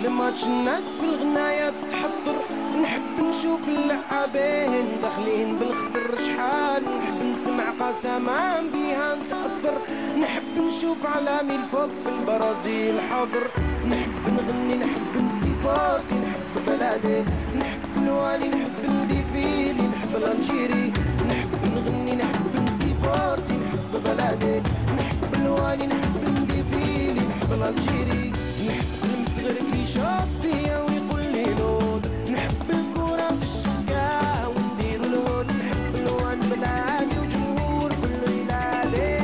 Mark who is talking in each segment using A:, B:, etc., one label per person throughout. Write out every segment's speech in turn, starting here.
A: الماتش الناس في الغناية تتحضر، نحب نشوف اللاعبين داخلين بالخضر شحال، نحب نسمع قسما بيها نتأثر، نحب نشوف عالمي الفوق في البرازيل حاضر، نحب نغني نحب نسيبوتي نحب بلادي، نحب الوالي نحب الديفيلي نحب الانجيري، نحب نغني نحب نسيبوتي نحب بلادي، نحب الوالي نحب الديفيلي نحب الانجيري، نحب المصغر كي يشوف فيا ويقول لي نوض، نحب الكورة في الشقة ونديرو الهود، نحب الوان بلادي وجمهور كله ينادي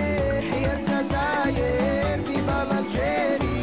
A: حيا الجزائر فيفا الجيري.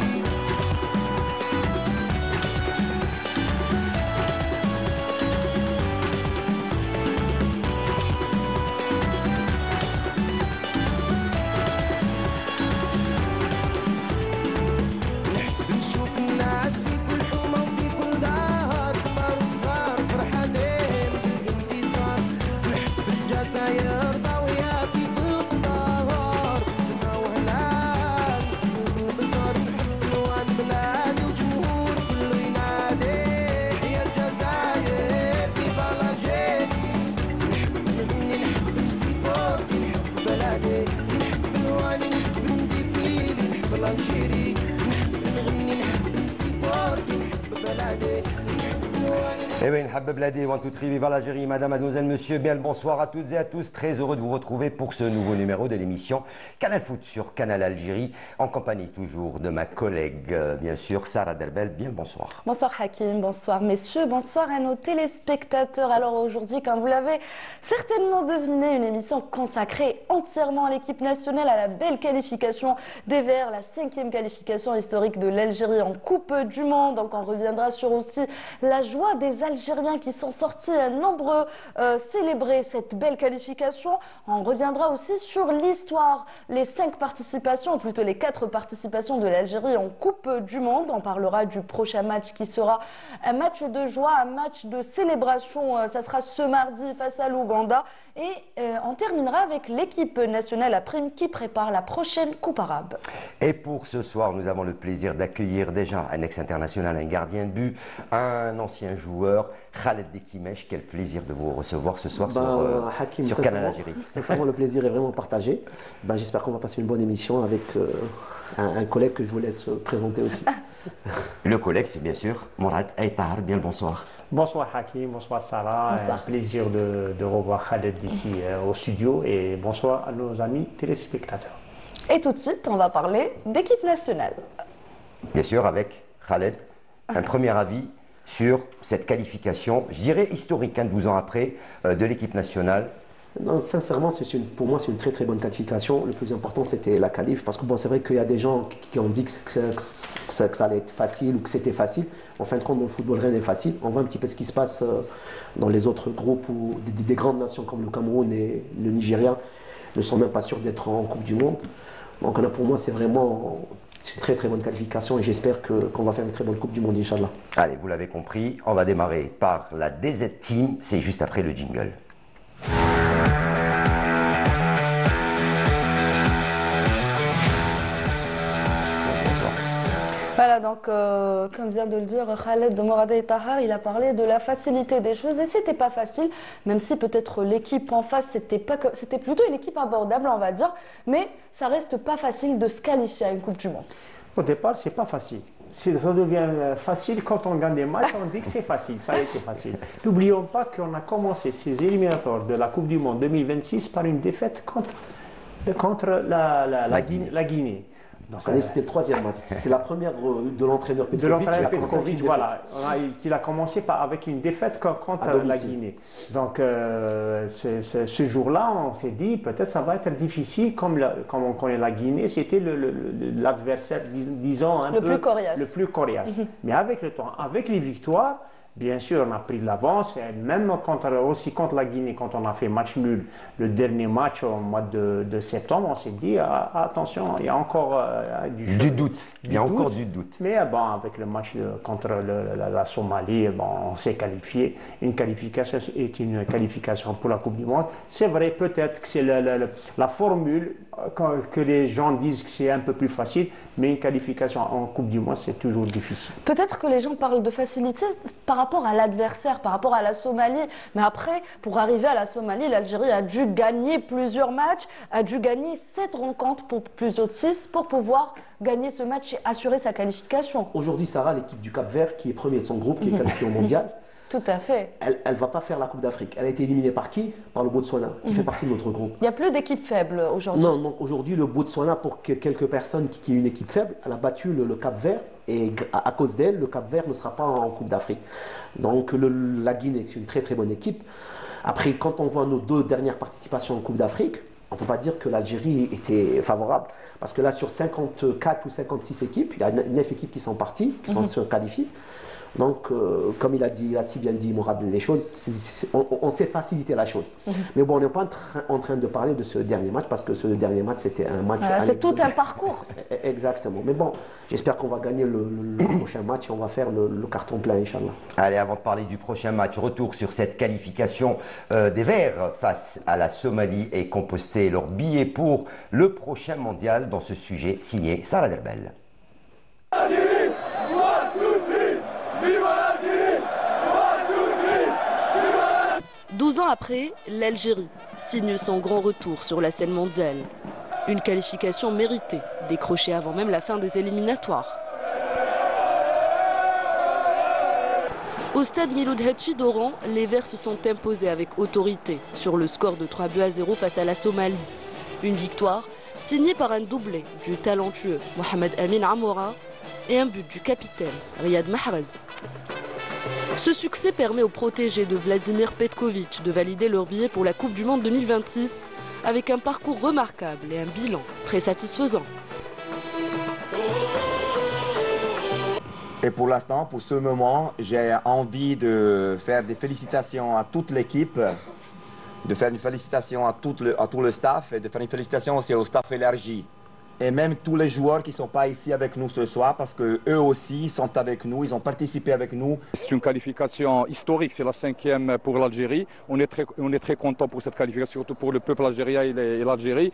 B: Eh bien, Habib Bladi, One, Two, Three, viva l'Algérie, madame, mademoiselle, monsieur, bien le bonsoir à toutes et à tous. Très heureux de vous retrouver pour ce nouveau numéro de l'émission Canal Foot sur Canal Algérie, en compagnie toujours de ma collègue, bien sûr, Sarah Delbel. Bien le bonsoir.
C: Bonsoir Hakim, bonsoir messieurs, bonsoir à nos téléspectateurs. Alors aujourd'hui, comme vous l'avez certainement deviné, une émission consacrée entièrement à l'équipe nationale, à la belle qualification des Verts, la 5e qualification historique de l'Algérie en Coupe du Monde. Donc on reviendra sur aussi la joie des Algériens qui sont sortis nombreux célébrer cette belle qualification. On reviendra aussi sur l'histoire, les 5 participations, ou plutôt les 4 participations de l'Algérie en Coupe du Monde. On parlera du prochain match qui sera un match de joie, un match de célébration. Ça sera ce mardi face à l'Ouganda. Et on terminera avec l'équipe nationale à prime qui prépare la prochaine Coupe arabe.
B: Et pour ce soir, nous avons le plaisir d'accueillir déjà un ex-international, un gardien de but, un ancien joueur, Khaled Dekimesh. Quel plaisir de vous recevoir ce soir
D: Hakim,
B: sur Canal Algérie.
D: Sincèrement, le plaisir est vraiment partagé. J'espère qu'on va passer une bonne émission avec un collègue que je vous laisse présenter aussi.
B: Le collègue, c'est bien sûr Mourad Aïtar. Bien le bonsoir.
E: Bonsoir Hakim, bonsoir Sarah.
C: Bonsoir.
E: Un plaisir de revoir Khaled d'ici au studio et bonsoir à nos amis téléspectateurs.
C: Et tout de suite, on va parler d'équipe nationale.
B: Bien sûr, avec Khaled, un premier avis sur cette qualification, je dirais historique, 12 ans après, de l'équipe nationale.
D: Non, sincèrement, pour moi, c'est une très très bonne qualification. Le plus important, c'était la qualif. Parce que bon, c'est vrai qu'il y a des gens qui ont dit que ça allait être facile ou que c'était facile. En fin de compte, dans le football, rien n'est facile. On voit un petit peu ce qui se passe dans les autres groupes où des grandes nations comme le Cameroun et le Nigeria ne sont même pas sûrs d'être en Coupe du Monde. Donc là, pour moi, c'est vraiment une très très bonne qualification et j'espère qu'on va faire une très bonne Coupe du Monde, Inch'Allah.
B: Allez, vous l'avez compris, on va démarrer par la DZ Team. C'est juste après le jingle.
C: Voilà, donc comme vient de le dire Khaled Mourad Aïtar, il a parlé de la facilité des choses et c'était pas facile, même si peut-être l'équipe en face c'était plutôt une équipe abordable on va dire, mais ça reste pas facile de se qualifier à une Coupe du Monde.
E: Au départ, c'est pas facile. Ça devient facile quand on gagne des matchs, on dit que c'est facile, ça y est, c'est facile. N'oublions pas qu'on a commencé ces éliminatoires de la Coupe du Monde 2026 par une défaite contre la Guinée.
D: C'était le 3e match. C'est la première de l'entraîneur Petkovic.
E: Voilà, qu'il a commencé avec une défaite contre la Guinée. Donc, ce jour-là, on s'est dit peut-être ça va être difficile, comme on connaît la Guinée, c'était l'adversaire, disons, le plus coriace. Mais avec le temps, avec les victoires, Bien sûr, on a pris de l'avance, et même aussi contre la Guinée, quand on a fait match nul, le dernier match au mois de septembre, on s'est dit, attention, il y a encore
B: du doute. Il y a encore du doute.
E: Mais bon, avec le match contre la Somalie, bon, on s'est qualifié. Une qualification est une qualification pour la Coupe du Monde. C'est vrai, peut-être que c'est la formule que les gens disent que c'est un peu plus facile, mais une qualification en Coupe du Monde, c'est toujours difficile.
C: Peut-être que les gens parlent de facilité par rapport à l'adversaire, par rapport à la Somalie. Mais après, pour arriver à la Somalie, l'Algérie a dû gagner plusieurs matchs, a dû gagner 7 rencontres pour plutôt de 6 pour pouvoir gagner ce match et assurer sa qualification.
D: Aujourd'hui, Sarah, l'équipe du Cap-Vert, qui est premier de son groupe, qui est qualifiée au mondial,
C: tout à fait.
D: Elle ne va pas faire la Coupe d'Afrique. Elle a été éliminée par qui? Par le Botswana, qui fait partie de notre groupe.
C: Il n'y a plus d'équipe faible aujourd'hui.
D: Non, aujourd'hui, le Botswana, pour quelques personnes qui est une équipe faible, elle a battu le Cap-Vert. Et à cause d'elle, le Cap-Vert ne sera pas en Coupe d'Afrique. Donc la Guinée, c'est une très très bonne équipe. Après, quand on voit nos 2 dernières participations en Coupe d'Afrique, on ne peut pas dire que l'Algérie était favorable. Parce que là, sur 54 ou 56 équipes, il y a 9 équipes qui sont parties, qui sont qualifiées. Donc, comme il a si bien dit Mourad les choses, on sait faciliter la chose. Mais bon, on n'est pas en train de parler de ce dernier match, parce que ce dernier match, c'était un match...
C: c'est tout un parcours.
D: Exactement. Mais bon, j'espère qu'on va gagner le prochain match et on va faire le carton plein, Inch'Allah.
B: Allez, avant de parler du prochain match, retour sur cette qualification des Verts face à la Somalie et composter leur billet pour le prochain mondial dans ce sujet signé Sarah Derbel.
F: 12 ans après, l'Algérie signe son grand retour sur la scène mondiale. Une qualification méritée, décrochée avant même la fin des éliminatoires. Au stade Miloud Hatfi d'Oran, les Verts se sont imposés avec autorité sur le score de 3-0 face à la Somalie. Une victoire signée par un doublé du talentueux Mohamed Amin Amoura et un but du capitaine Riyad Mahrez. Ce succès permet aux protégés de Vladimir Petkovic de valider leur billet pour la Coupe du Monde 2026 avec un parcours remarquable et un bilan très satisfaisant.
G: Et pour l'instant, pour ce moment, j'ai envie de faire des félicitations à toute l'équipe, de faire une félicitation à tout le staff et de faire une félicitation aussi au staff élargi. Et même tous les joueurs qui ne sont pas ici avec nous ce soir, parce qu'eux aussi sont avec nous, ils ont participé avec nous.
H: C'est une qualification historique, c'est la 5e pour l'Algérie. On est très content pour cette qualification, surtout pour le peuple algérien et l'Algérie.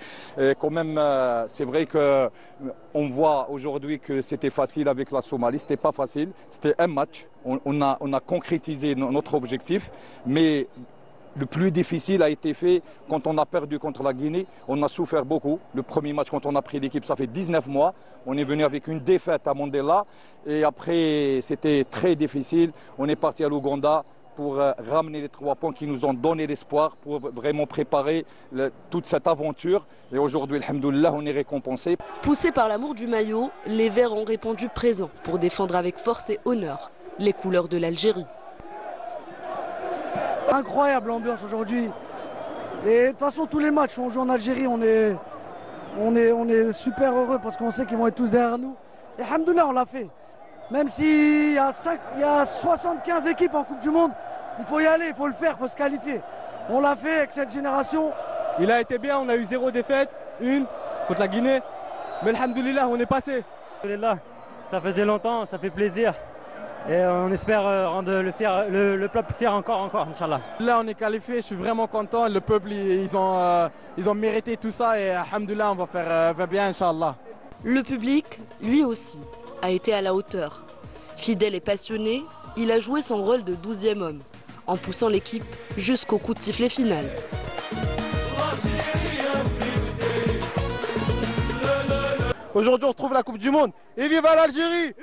H: Quand même, c'est vrai qu'on voit aujourd'hui que c'était facile avec la Somalie, c'était pas facile, c'était un match. On a concrétisé notre objectif, mais le plus difficile a été fait quand on a perdu contre la Guinée. On a souffert beaucoup. Le premier match, quand on a pris l'équipe, ça fait 19 mois. On est venu avec une défaite à Mandela. Et après, c'était très difficile. On est parti à l'Ouganda pour ramener les 3 points qui nous ont donné l'espoir pour vraiment préparer toute cette aventure. Et aujourd'hui, alhamdoulilah, on est récompensé.
F: Poussés par l'amour du maillot, les Verts ont répondu présent pour défendre avec force et honneur les couleurs de l'Algérie.
I: Incroyable l'ambiance aujourd'hui. Et de toute façon, tous les matchs où on joue en Algérie, on est super heureux parce qu'on sait qu'ils vont être tous derrière nous. Et alhamdoulilah, on l'a fait. Même s'il y a 75 équipes en Coupe du Monde, il faut y aller, il faut le faire, il faut se qualifier. On l'a fait avec cette génération.
J: Il a été bien, on a eu 0 défaite, une contre la Guinée. Mais alhamdoulilah, on est passé.
K: Ça faisait longtemps, ça fait plaisir. Et on espère rendre le peuple fier encore, Inch'Allah.
J: Là, on est qualifié, je suis vraiment content. Le peuple, ils ont mérité tout ça et alhamdoulilah, on va faire bien, Inch'Allah.
F: Le public, lui aussi, a été à la hauteur. Fidèle et passionné, il a joué son rôle de 12e homme, en poussant l'équipe jusqu'au coup de sifflet final.
J: Aujourd'hui, on retrouve la Coupe du Monde. Et vive l'Algérie!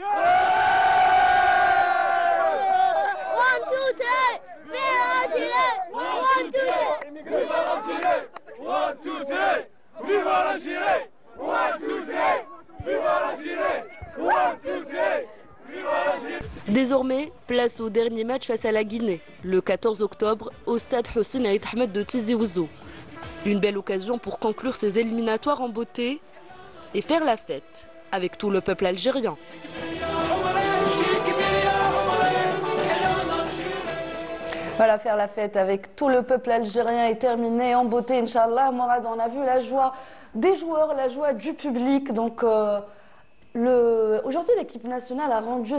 F: Désormais, place au dernier match face à la Guinée, le 14 octobre, au stade Hossein Aït Ahmed de Tizi Ouzou. Une belle occasion pour conclure ces éliminatoires en beauté et faire la fête avec tout le peuple algérien.
C: Voilà, faire la fête avec tout le peuple algérien est terminé en beauté, Inch'Allah. Morad, on a vu la joie des joueurs, la joie du public. Donc, aujourd'hui, l'équipe nationale a rendu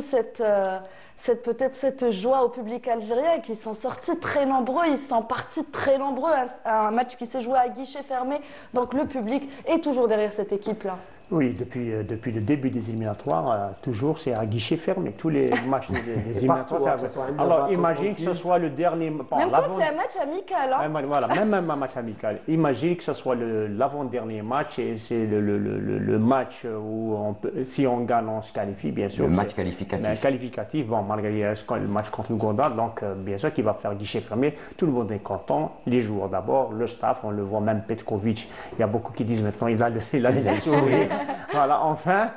C: peut-être cette joie au public algérien qui sont sortis très nombreux, ils sont partis très nombreux à un match qui s'est joué à guichet fermé. Donc, le public est toujours derrière cette équipe-là.
E: Oui, depuis le début des éliminatoires, toujours c'est à guichet fermé. Tous les matchs des éliminatoires. Alors imagine que ce soit le dernier.
C: Même quand c'est un match amical. Hein.
E: Voilà, même un match amical. Imagine que ce soit l'avant-dernier match et c'est le match où si on gagne, on se qualifie, bien sûr.
B: Le match qualificatif.
E: Qualificatif, bon, malgré le match contre l'Ouganda, donc bien sûr qu'il va faire guichet fermé. Tout le monde est content. Les joueurs d'abord, le staff, on le voit même Petkovic. Il y a beaucoup qui disent maintenant il a le sourire. Voilà, enfin,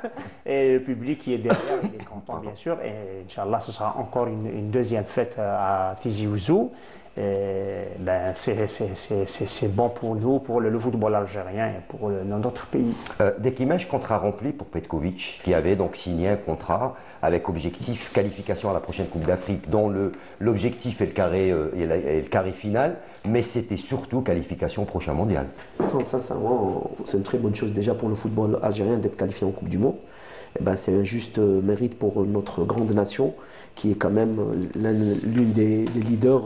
E: et le public qui est derrière, il est content bien sûr, et Inch'Allah, ce sera encore une deuxième fête à Tizi Ouzou. Ben, c'est bon pour nous, pour le football algérien et pour notre pays.
B: Dès qu'image contrat rempli pour Petkovic, qui avait donc signé un contrat avec objectif qualification à la prochaine Coupe d'Afrique, dont l'objectif est le carré final, mais c'était surtout qualification au prochain mondial.
D: Non, sincèrement, c'est une très bonne chose déjà pour le football algérien d'être qualifié en Coupe du Monde. Eh ben, c'est un juste mérite pour notre grande nation, qui est quand même l'une des leaders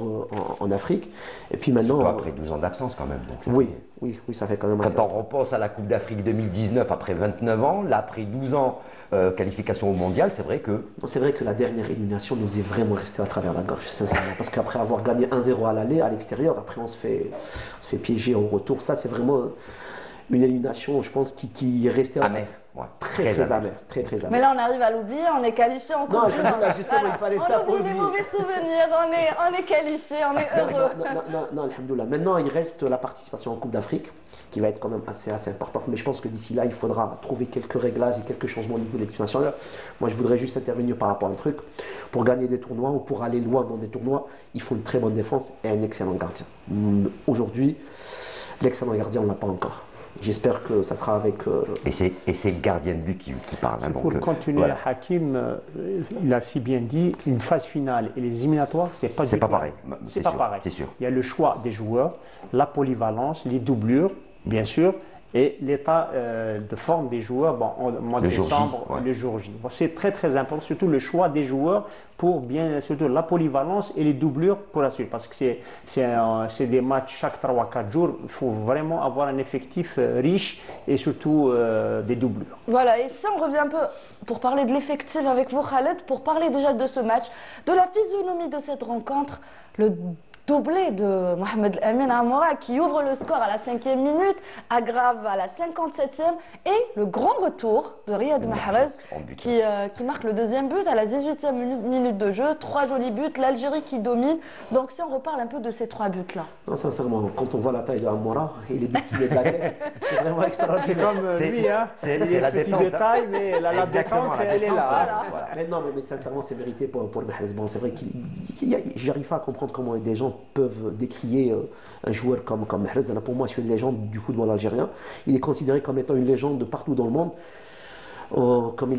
D: en Afrique. Et puis maintenant,
B: après 12 ans d'absence quand même. Donc
D: oui, ça fait quand même.
B: Quand on repense à la Coupe d'Afrique 2019 après 29 ans, là après 12 ans qualification au mondial, c'est vrai que.
D: C'est vrai que la dernière élimination nous est vraiment restée à travers la gorge, sincèrement. Parce qu'après avoir gagné 1-0 à l'aller, à l'extérieur, après on se fait piéger au retour. Ça, c'est vraiment une élimination, je pense, qui est restée
B: amère. Ouais,
D: très amer.
C: Mais là, on arrive à l'oublier, on est qualifié en Coupe du Monde.
D: Non, justement, il fallait ça pour
C: oublier les mauvais souvenirs, on est qualifié, on est heureux.
D: Non, alhamdoulilah. Maintenant, il reste la participation en Coupe d'Afrique, qui va être quand même assez importante. Mais je pense que d'ici là, il faudra trouver quelques réglages et quelques changements au niveau de l'équipe nationale. Moi, je voudrais juste intervenir par rapport à un truc. Pour gagner des tournois ou pour aller loin dans des tournois, il faut une très bonne défense et un excellent gardien. Aujourd'hui, l'excellent gardien, on ne l'a pas encore. J'espère que ça sera avec.
B: Et c'est le gardien de but qui parle. Hein,
E: pour continuer, voilà. Hakim, il a si bien dit, une phase finale et les éliminatoires, c'est pas
B: pareil.
E: C'est pas pareil.
B: C'est sûr.
E: Il y a le choix des joueurs, la polyvalence, les doublures, bien sûr, et l'état de forme des joueurs au mois de décembre, le jour J. Bon, c'est très important, surtout le choix des joueurs pour surtout la polyvalence et les doublures pour la suite. Parce que c'est des matchs chaque 3-4 jours. Il faut vraiment avoir un effectif riche et surtout des doublures.
C: Voilà, et si on revient un peu pour parler de l'effectif avec vous, Khaled, pour parler déjà de ce match, de la physionomie de cette rencontre, le doublé de Mohamed Amin Amoura qui ouvre le score à la 5e minute, aggrave à la 57e et le grand retour de Riyad Mahrez qui marque le deuxième but à la 18e minute de jeu. 3 jolis buts, l'Algérie qui domine. Donc si on reparle un peu de ces 3 buts-là.
D: Non, sincèrement, quand on voit la taille de Amoura et les buts qu'il met de la tête, c'est vraiment extraordinaire.
E: C'est comme lui, hein.
B: C'est la détente.
E: Détail, mais la détente, elle est là.
D: Voilà. Mais non, mais sincèrement, c'est vérité pour Mahrez. Bon, c'est vrai que j'arrive pas à comprendre comment des gens peuvent décrier un joueur comme Mahrez. Pour moi, c'est une légende du football algérien. Il est considéré comme étant une légende de partout dans le monde. Comme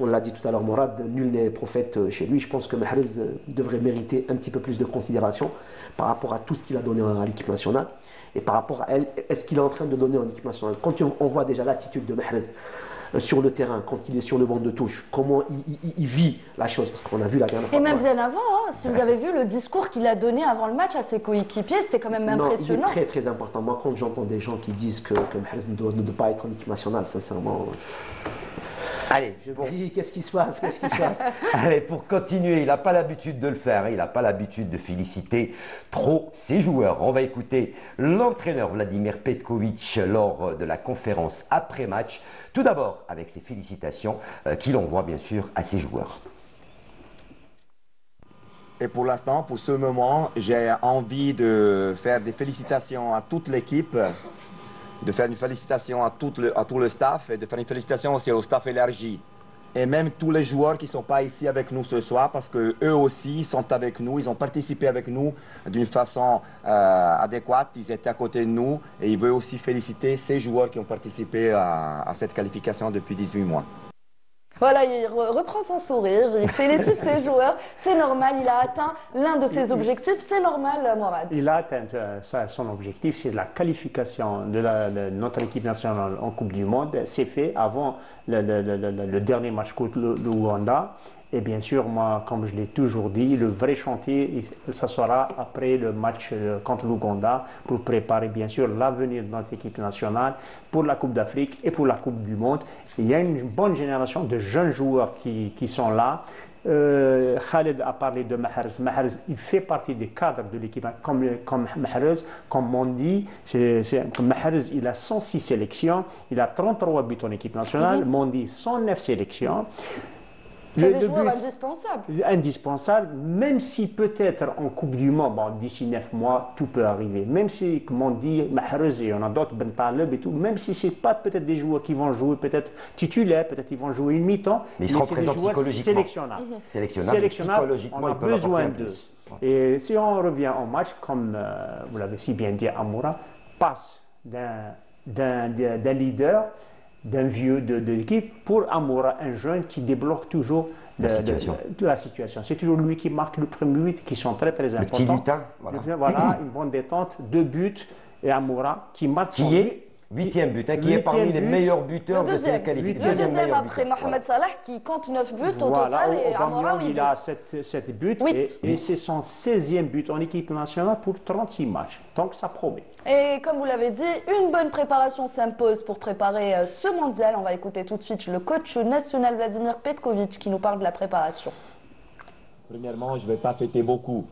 D: on l'a dit tout à l'heure, Morad, nul n'est prophète chez lui. Je pense que Mahrez devrait mériter un petit peu plus de considération par rapport à tout ce qu'il a donné à l'équipe nationale et par rapport à elle, est-ce qu'il est en train de donner en équipe nationale. Quand on voit déjà l'attitude de Mahrez sur le terrain, quand il est sur le banc de touche, comment il vit la chose, parce qu'on a vu la dernière fois.
C: Et même bien avant, hein, si vous avez vu le discours qu'il a donné avant le match à ses coéquipiers, c'était quand même impressionnant.
D: Il est très important. Moi, quand j'entends des gens qui disent que Mahrez ne doit pas être en équipe nationale, sincèrement.
B: Allez,
D: je me dis, qu'est-ce qui se passe,
B: Allez, pour continuer, il n'a pas l'habitude de le faire, il n'a pas l'habitude de féliciter trop ses joueurs. On va écouter l'entraîneur Vladimir Petkovic lors de la conférence après-match. Tout d'abord, avec ses félicitations qu'il envoie bien sûr à ses joueurs.
G: Et pour l'instant, pour ce moment, j'ai envie de faire des félicitations à toute l'équipe, de faire une félicitation à tout le staff et de faire une félicitation aussi au staff élargi. Et même tous les joueurs qui ne sont pas ici avec nous ce soir, parce qu'eux aussi sont avec nous, ils ont participé avec nous d'une façon adéquate, ils étaient à côté de nous et il veut aussi féliciter ces joueurs qui ont participé à cette qualification depuis 18 mois.
C: Voilà, il reprend son sourire, il félicite ses joueurs. C'est normal, il a atteint l'un de ses objectifs. C'est normal, Morad.
E: Il a atteint son objectif, c'est la qualification de notre équipe nationale en Coupe du Monde. C'est fait avant le dernier match contre l'Ouganda. Et bien sûr, moi, comme je l'ai toujours dit, le vrai chantier, ça sera après le match contre l'Ouganda pour préparer bien sûr l'avenir de notre équipe nationale pour la Coupe d'Afrique et pour la Coupe du Monde. Il y a une bonne génération de jeunes joueurs qui sont là. Khaled a parlé de Mahrez. Mahrez, il fait partie des cadres de l'équipe. Comme Mahrez, comme on dit, Mahrez, il a 106 sélections, il a 33 buts en équipe nationale. Mondi, 109 sélections.
C: C'est des joueurs indispensables.
E: Indispensables, même si peut-être en Coupe du Monde, bon, d'ici 9 mois, tout peut arriver. Même si, comme on dit, Mahrez et on a d'autres, Ben Taleb et tout, même si ce n'est pas peut-être des joueurs qui vont jouer peut-être titulaires, peut-être ils vont jouer une mi-temps,
B: mais ils seront présents psychologiquement.
E: Sélectionnables, psychologiquement, on a besoin d'eux. Et si on revient au match, comme vous l'avez si bien dit, Amoura passe d'un leader, d'un vieux de l'équipe pour Amoura, un jeune qui débloque toujours la situation. C'est toujours lui qui marque le premier but, qui sont très très importants.
B: Le petit lutin,
E: voilà, une bonne détente, 2 buts, et Amoura qui marque
B: son but. 8e but, qui est parmi les meilleurs buteurs de cette qualification.
C: Le deuxième après Mohamed Salah qui compte 9 buts au total et Amoura 8 buts.
E: Il a 7 buts et c'est son 16e but en équipe nationale pour 36 matchs. Donc ça promet.
C: Et comme vous l'avez dit, une bonne préparation s'impose pour préparer ce mondial. On va écouter tout de suite le coach national Vladimir Petkovic qui nous parle de la préparation.
G: Premièrement, je ne vais pas fêter beaucoup.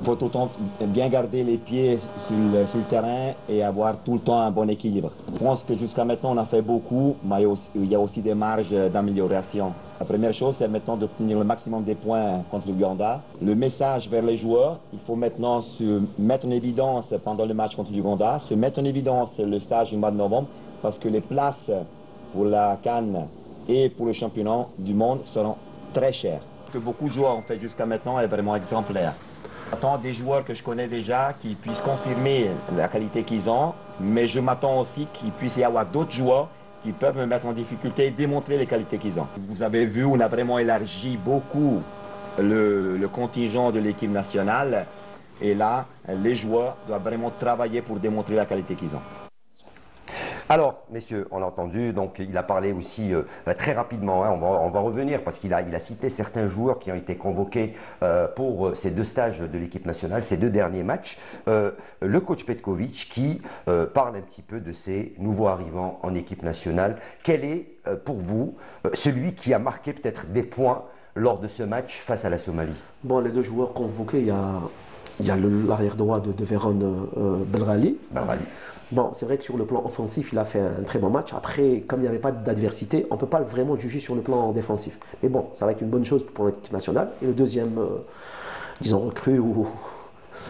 G: Il faut tout le temps bien garder les pieds sur le terrain et avoir tout le temps un bon équilibre. Je pense que jusqu'à maintenant on a fait beaucoup, mais il y a aussi des marges d'amélioration. La première chose, c'est maintenant d'obtenir le maximum des points contre l'Ouganda. Le message vers les joueurs, il faut maintenant se mettre en évidence pendant le match contre l'Ouganda, se mettre en évidence le stage du mois de novembre, parce que les places pour la CAN et pour le championnat du monde seront très chères. Ce que beaucoup de joueurs ont fait jusqu'à maintenant est vraiment exemplaire. J'attends des joueurs que je connais déjà qui puissent confirmer la qualité qu'ils ont, mais je m'attends aussi qu'il puisse y avoir d'autres joueurs qui peuvent me mettre en difficulté et démontrer les qualités qu'ils ont. Vous avez vu, on a vraiment élargi beaucoup le contingent de l'équipe nationale et là, les joueurs doivent vraiment travailler pour démontrer la qualité qu'ils ont.
B: Alors, messieurs, on a entendu, donc il a parlé aussi très rapidement, hein, on va revenir parce qu'il a cité certains joueurs qui ont été convoqués pour ces 2 stages de l'équipe nationale, ces 2 derniers matchs. Le coach Petkovic qui parle un petit peu de ces nouveaux arrivants en équipe nationale. Quel est pour vous celui qui a marqué peut-être des points lors de ce match face à la Somalie?
D: Bon, les 2 joueurs convoqués, il y a l'arrière droit de Véron Belrali. Bon, c'est vrai que sur le plan offensif, il a fait un très bon match. Après, comme il n'y avait pas d'adversité, on ne peut pas vraiment juger sur le plan défensif. Mais bon, ça va être une bonne chose pour l'équipe nationale. Et le deuxième, disons, recrue,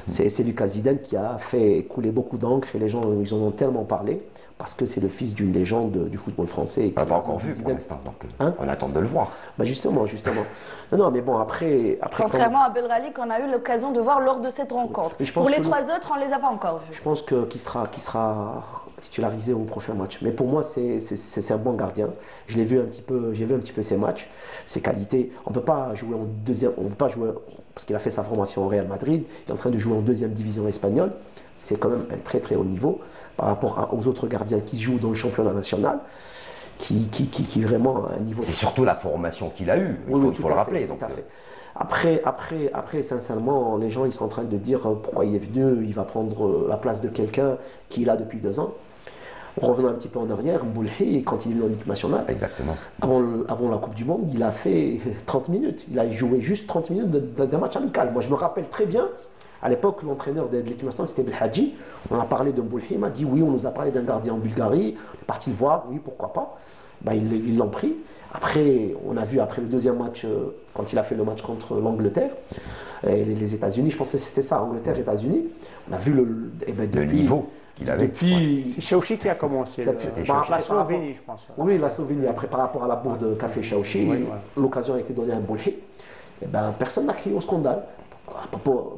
D: c'est Lucas Zidane qui a fait couler beaucoup d'encre et les gens ils en ont tellement parlé parce que c'est le fils d'une légende du football français.
B: On n'a pas encore vu pour l'instant, donc on attend de le voir.
D: Bah justement. Non, mais bon, après
C: contrairement à Belrali qu'on a eu l'occasion de voir lors de cette rencontre. Pour les 3 autres, on ne les a pas encore vus.
D: Je pense qu'il sera titularisé au prochain match. Mais pour moi, c'est un bon gardien. J'ai vu un petit peu ses matchs, ses qualités. On ne peut pas jouer en deuxième, parce qu'il a fait sa formation au Real Madrid, il est en train de jouer en 2e division espagnole. C'est quand même un très très haut niveau par rapport aux autres gardiens qui jouent dans le championnat national, qui vraiment a un niveau...
B: C'est surtout la formation qu'il a eue, il faut le rappeler.
D: Tout à fait. Après, sincèrement, les gens ils sont en train de dire pourquoi il est venu, il va prendre la place de quelqu'un qui est là depuis 2 ans. Revenons un petit peu en arrière, Mboulhi, quand il est en équipe nationale,
B: exactement.
D: Avant la Coupe du Monde, il a fait 30 minutes. Il a joué juste 30 minutes d'un match amical. Moi, je me rappelle très bien, à l'époque, l'entraîneur de l'équipe nationale, c'était Belhadji. On a parlé de Mboulhi, il m'a dit oui, on nous a parlé d'un gardien en Bulgarie. On est parti le voir, oui, pourquoi pas. Ben, ils l'ont pris. Après, on a vu après le 2e match, quand il a fait le match contre l'Angleterre, et les États-Unis, je pensais que c'était ça, Angleterre-États-Unis. On a vu
B: le niveau.
E: C'est Chaouchi qui a commencé. La Slovénie, je pense.
D: Oui, la Slovénie. Après, par rapport à la bourre de café Chaouchi, l'occasion a été donnée à Mboulhi. Personne n'a crié au scandale.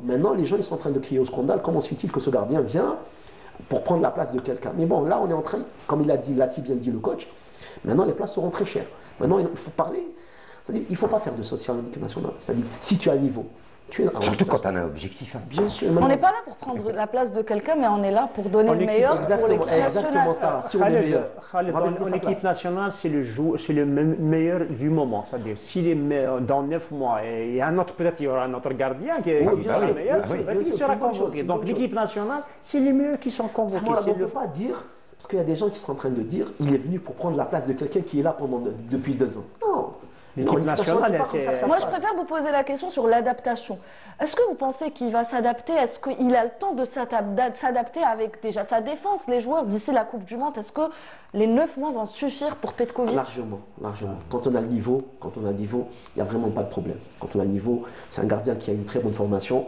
D: Maintenant, les gens ils sont en train de crier au scandale. Comment se fait-il que ce gardien vient pour prendre la place de quelqu'un? Mais bon, là, on est en train, comme il a si bien dit le coach, Maintenant, les places seront très chères. Maintenant, il faut parler. C'est-à-dire, il ne faut pas faire de social en équipe nationale. C'est-à-dire, si tu as un niveau, tu es
B: surtout quand on a un objectif. Hein.
D: Bien sûr.
C: On n'est pas là pour prendre la place de quelqu'un, mais on est là pour donner le meilleur pour l'équipe nationale.
D: Exactement ça. Si on est meilleur.
E: En équipe nationale, c'est le meilleur du moment. C'est-à-dire, s'il est dans 9 mois, et il y a un autre, peut-être il y aura un autre gardien qui est le meilleur, peut-être qu'il sera convoqué. Donc l'équipe nationale, c'est les meilleurs qui sont convoqués.
D: On ne peut pas dire, parce qu'il y a des gens qui sont en train de dire, il est venu pour prendre la place de quelqu'un qui est là depuis 2 ans. Non.
E: L'équipe nationale,
C: moi, je préfère vous poser la question sur l'adaptation. Est-ce que vous pensez qu'il va s'adapter? Est-ce qu'il a le temps de s'adapter avec déjà sa défense, les joueurs d'ici la Coupe du Monde? Est-ce que les 9 mois vont suffire pour Petkovic?
D: Largement. Quand on a le niveau, il n'y a vraiment pas de problème. Quand on a le niveau, c'est un gardien qui a une très bonne formation.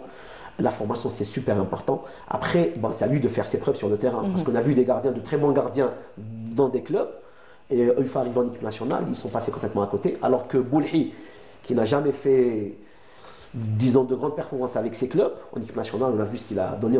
D: La formation, c'est super important. Après, c'est à lui de faire ses preuves sur le terrain. Parce qu'on a vu des gardiens, de très bons gardiens dans des clubs. Et une fois arrivés en équipe nationale, ils sont passés complètement à côté. Alors que Boulhi, qui n'a jamais fait, disons, de grandes performances avec ses clubs, en équipe nationale, on a vu ce qu'il a donné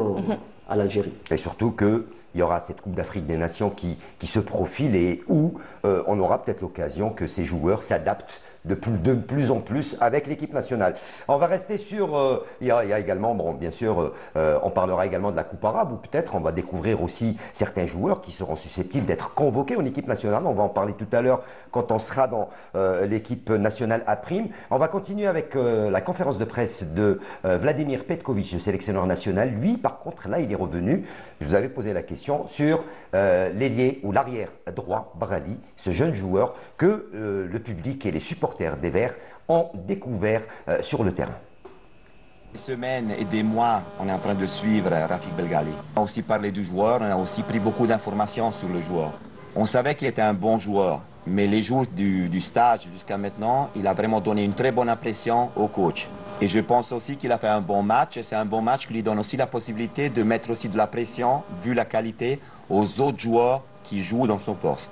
D: à l'Algérie.
B: Et surtout qu'il y aura cette Coupe d'Afrique des Nations qui se profile et où on aura peut-être l'occasion que ces joueurs s'adaptent de plus en plus avec l'équipe nationale. On va rester sur... il y a également, bien sûr, on parlera également de la Coupe arabe, ou peut-être on va découvrir aussi certains joueurs qui seront susceptibles d'être convoqués en équipe nationale. On va en parler tout à l'heure quand on sera dans l'équipe nationale A'. On va continuer avec la conférence de presse de Vladimir Petkovic, le sélectionneur national. Lui, par contre, là, il est revenu. Je vous avais posé la question sur l'ailier ou l'arrière droit Brali, ce jeune joueur que le public et les supporters des Verts ont découvert sur le terrain.
G: Des semaines et des mois, on est en train de suivre Rafik Belghali. On a aussi parlé du joueur, on a aussi pris beaucoup d'informations sur le joueur. On savait qu'il était un bon joueur, mais les jours du stage jusqu'à maintenant, il a vraiment donné une très bonne impression au coach. Et je pense aussi qu'il a fait un bon match, et c'est un bon match qui lui donne aussi la possibilité de mettre aussi de la pression, vu la qualité, aux autres joueurs qui jouent dans son poste.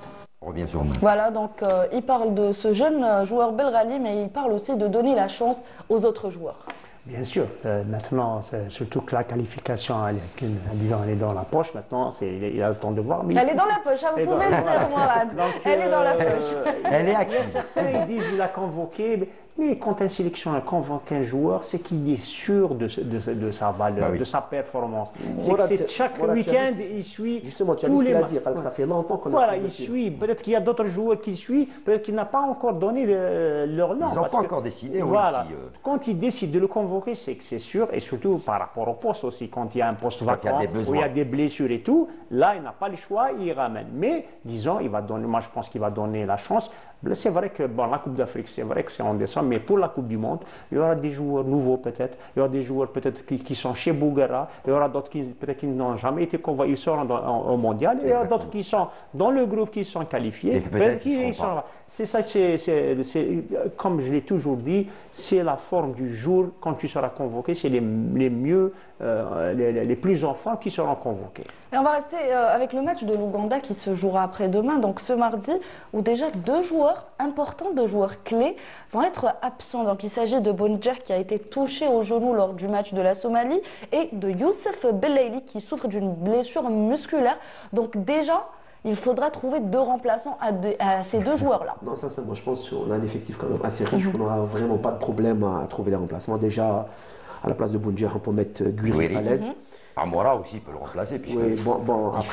C: Voilà, donc il parle de ce jeune joueur Belghali, mais il parle aussi de donner la chance aux autres joueurs.
E: Bien sûr, maintenant, surtout que la qualification, elle est dans la poche, maintenant, il a le temps de voir.
C: Elle est dans la poche, vous pouvez le dire, Mourad. Elle est dans la poche.
B: Elle est acquise.
E: Ils disent qu'il a convoqué, mais quand une sélection a convoqué un joueur, c'est qu'il est sûr de sa valeur, de sa performance. C'est chaque week-end, il suit.
D: Justement, tu as vu ce qu'il a dit, ça fait longtemps qu'on a.
E: Voilà, il suit. Peut-être qu'il y a d'autres joueurs qui suivent, peut-être qu'il n'a pas encore donné leur nom.
B: Ils n'ont pas encore décidé.
E: Voilà. Quand il décide de le convoquer, c'est que c'est sûr, et surtout par rapport au poste aussi. Quand il y a un poste vacant, où il y a des blessures et tout, là, il n'a pas le choix, il ramène. Mais, disons, moi je pense qu'il va donner la chance. C'est vrai que la Coupe d'Afrique, c'est vrai que c'est en décembre, mais pour la Coupe du Monde, il y aura des joueurs nouveaux peut-être, il y aura des joueurs peut-être qui sont chez Bougara, il y aura d'autres qui peut-être qui n'ont jamais été convoqués, ils seront au mondial, il y aura d'autres qui sont dans le groupe qui sont qualifiés, peut-être qu'ils sont là. C'est ça, comme je l'ai toujours dit, c'est la forme du jour quand tu seras convoqué, c'est les mieux, les plus enfants qui seront convoqués.
C: Et on va rester avec le match de l'Ouganda qui se jouera après-demain, donc ce mardi, où déjà 2 joueurs importants, 2 joueurs clés, vont être absents. Donc il s'agit de Bonja qui a été touché au genou lors du match de la Somalie et de Youssef Belaili qui souffre d'une blessure musculaire. Donc déjà, il faudra trouver 2 remplaçants à ces 2 joueurs-là.
D: Non, sincèrement, je pense qu'on a un effectif quand même assez riche. On n'aura vraiment pas de problème à trouver les remplacements. Déjà, à la place de Bonja, on peut mettre Guiri à l'aise.
B: Amora aussi peut le remplacer.
D: Oui,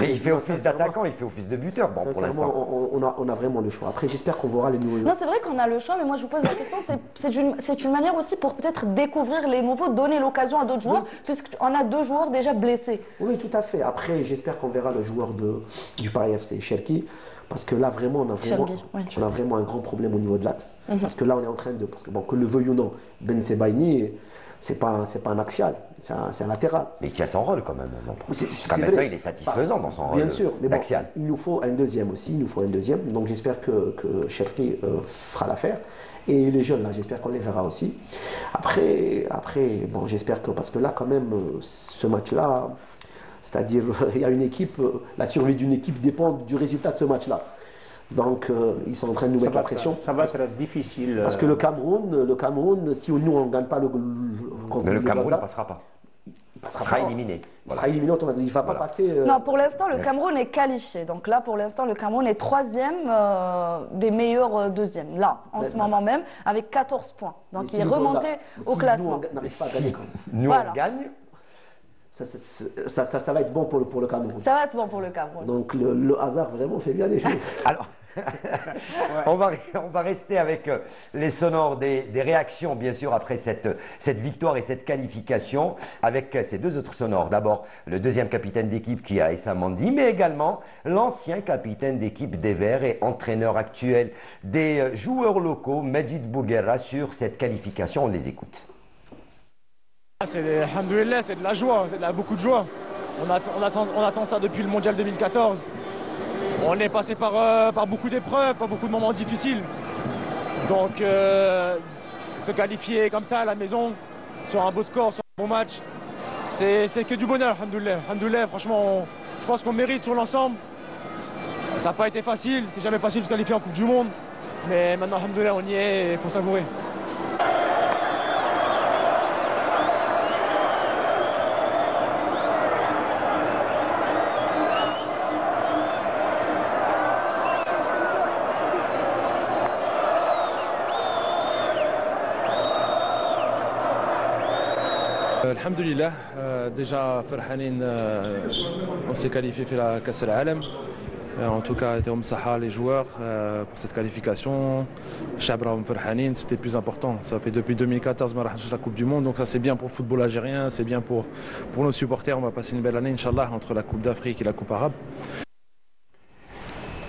B: il fait office d'attaquant, il fait office de buteur. Bon, pour l'instant,
D: on a vraiment le choix. Après, j'espère qu'on verra les nouveaux.
C: Non, c'est vrai qu'on a le choix, mais moi je vous pose la question, c'est une manière aussi pour peut-être découvrir les nouveaux, donner l'occasion à d'autres joueurs, puisqu'on a 2 joueurs déjà blessés.
D: Oui, tout à fait. Après, j'espère qu'on verra le joueur du Paris FC, Cherki. Parce que là, vraiment, on a vraiment un grand problème au niveau de l'axe. Parce que là, on est en train de... Parce que, que le veuille ou non, Ben Sebaini... C'est pas un axial, c'est un latéral.
B: Mais il tient son rôle quand même. Maintenant, il est satisfaisant dans son rôle.
D: Bien sûr, mais
B: d'axial.
D: Il nous faut un deuxième aussi, Donc j'espère que Cherki fera l'affaire. Et les jeunes, là, j'espère qu'on les verra aussi. Après j'espère que... Parce que là, quand même, ce match-là, c'est-à-dire, il y a une équipe, la survie d'une équipe dépend du résultat de ce match-là. Donc, ils sont en train de nous mettre la pression.
E: Ça va être difficile.
D: Parce que le Cameroun, si nous, on ne gagne pas le
B: Cameroun ne passera pas. sera éliminé.
D: Il sera éliminé automatiquement. Il ne va pas passer.
C: Non, pour l'instant, le Cameroun est qualifié. Donc là, pour l'instant, le Cameroun est 3e des meilleurs deuxièmes. Là, en ce moment même, avec 14 points. Donc il est remonté au classement.
B: Nous, on gagne.
D: Ça va être bon pour le Cameroun.
C: Ça va être bon pour le Cameroun.
D: Donc le hasard vraiment fait bien les choses.
B: Alors, on va rester avec les sonores des réactions, bien sûr, après cette victoire et cette qualification, avec ces deux autres sonores. D'abord, le deuxième capitaine d'équipe qui a Issa Mandi, mais également l'ancien capitaine d'équipe des Verts et entraîneur actuel des joueurs locaux, Majid Bouguerra, sur cette qualification. On les écoute.
J: Alhamdoulilah, c'est de la joie, c'est beaucoup de joie. On attend ça depuis le Mondial 2014. On est passé par beaucoup d'épreuves, par beaucoup de moments difficiles. Donc se qualifier comme ça à la maison, sur un beau score, sur un bon match, c'est que du bonheur, alhamdoulilah. Alhamdoulilah, franchement, je pense qu'on mérite sur l'ensemble. Ça n'a pas été facile, c'est jamais facile de se qualifier en Coupe du Monde. Mais maintenant, alhamdoulilah, on y est et il faut savourer.
L: Alhamdulillah, déjà Farhanin, on s'est qualifié pour la Kass al-Alam. En tout cas, on Saha les joueurs pour cette qualification. Chabra Farhanin, c'était plus important. Ça fait depuis 2014 la Coupe du Monde, donc ça c'est bien pour le football algérien, c'est bien pour nos supporters. On va passer une belle année, Inch'Allah, entre la Coupe d'Afrique et la Coupe arabe.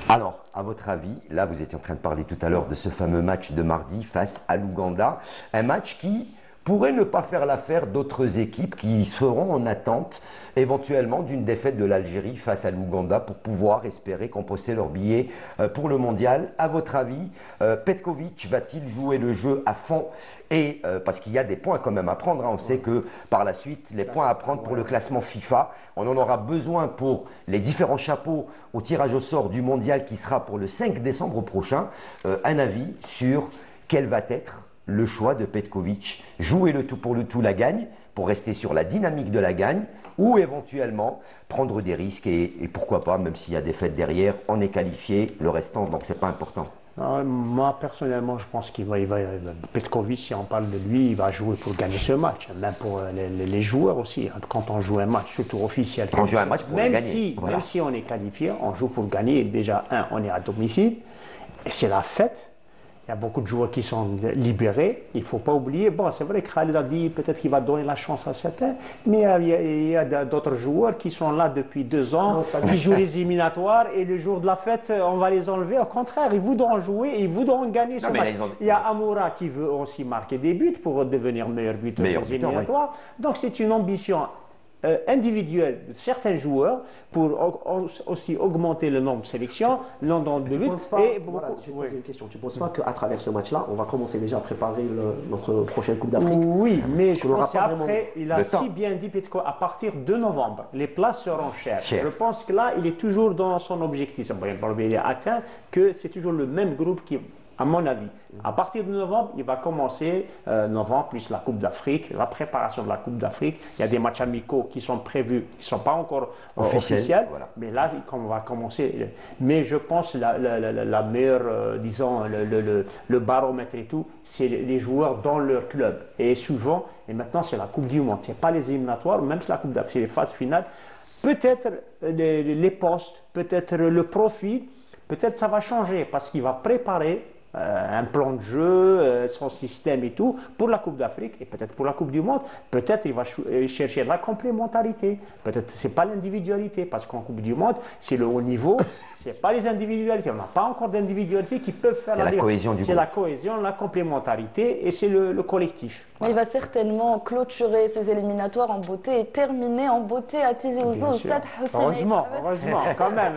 B: Alors, à votre avis, là vous étiez en train de parler tout à l'heure de ce fameux match de mardi face à l'Ouganda, un match qui pourrait ne pas faire l'affaire d'autres équipes qui seront en attente éventuellement d'une défaite de l'Algérie face à l'Ouganda pour pouvoir espérer composter leur billet pour le mondial. À votre avis, Petkovic va-t-il jouer le jeu à fond et parce qu'il y a des points quand même à prendre, hein. On sait que par la suite, les points à prendre pour le classement FIFA, on en aura besoin pour les différents chapeaux au tirage au sort du mondial qui sera pour le 5 décembre prochain. Un avis sur quel va être le choix de Petkovic, jouer le tout pour le tout la gagne, pour rester sur la dynamique de la gagne, ou éventuellement prendre des risques et pourquoi pas, même s'il y a des fêtes derrière, on est qualifié, le restant, donc c'est pas important.
E: Moi, personnellement, je pense Petkovic, si on parle de lui, il va jouer pour gagner ce match, même pour les joueurs aussi. Quand on joue un match, surtout officiel,
B: on joue un match pour
E: même
B: gagner.
E: Même si on est qualifié, on joue pour gagner. Déjà, on est à domicile, et c'est la fête. Il y a beaucoup de joueurs qui sont libérés. Il ne faut pas oublier, bon, c'est vrai que Khalid a dit peut-être qu'il va donner la chance à certains, mais il y a d'autres joueurs qui sont là depuis 2 ans, qui jouent les éliminatoires et le jour de la fête, on va les enlever. Au contraire, ils voudront jouer, ils voudront gagner ce match. Il y a Amoura qui veut aussi marquer des buts pour devenir meilleur buteur des éliminatoires. Oui. Donc c'est une ambition individuelle de certains joueurs pour aussi augmenter le nombre de sélections, le nombre de buts.
D: Tu ne penses pas qu'à travers ce match-là, on va commencer déjà à préparer notre prochaine Coupe d'Afrique?
E: Oui, mais je pense qu'après, il a si bien dit Petko, à partir de novembre, les places seront chères. Je pense que là, il est toujours dans son objectif. Il est atteint que c'est toujours le même groupe qui... À mon avis, à partir de novembre, il va commencer, novembre plus la Coupe d'Afrique, la préparation de la Coupe d'Afrique. Il y a des matchs amicaux qui sont prévus, qui ne sont pas encore officiels, voilà. Mais là, on va commencer. Mais je pense la meilleure, disons, le baromètre et tout, c'est les joueurs dans leur club. Et souvent, et maintenant, c'est la Coupe du Monde. Ce n'est pas les éliminatoires, même si la Coupe d'Afrique, c'est les phases finales. Peut-être les postes, peut-être le profil, peut-être ça va changer parce qu'il va préparer un plan de jeu, son système et tout, pour la Coupe d'Afrique et peut-être pour la Coupe du Monde. Peut-être il va chercher la complémentarité. Peut-être ce n'est pas l'individualité, parce qu'en Coupe du Monde, c'est le haut niveau, ce n'est pas les individualités. On n'a pas encore d'individualités qui peuvent faire
B: la cohésion du groupe.
E: C'est la cohésion, la complémentarité et c'est le collectif.
C: Voilà. Il va certainement clôturer ses éliminatoires en beauté et terminer en beauté à Tizi Ouzou au stade Hussein.
E: Heureusement, quand même.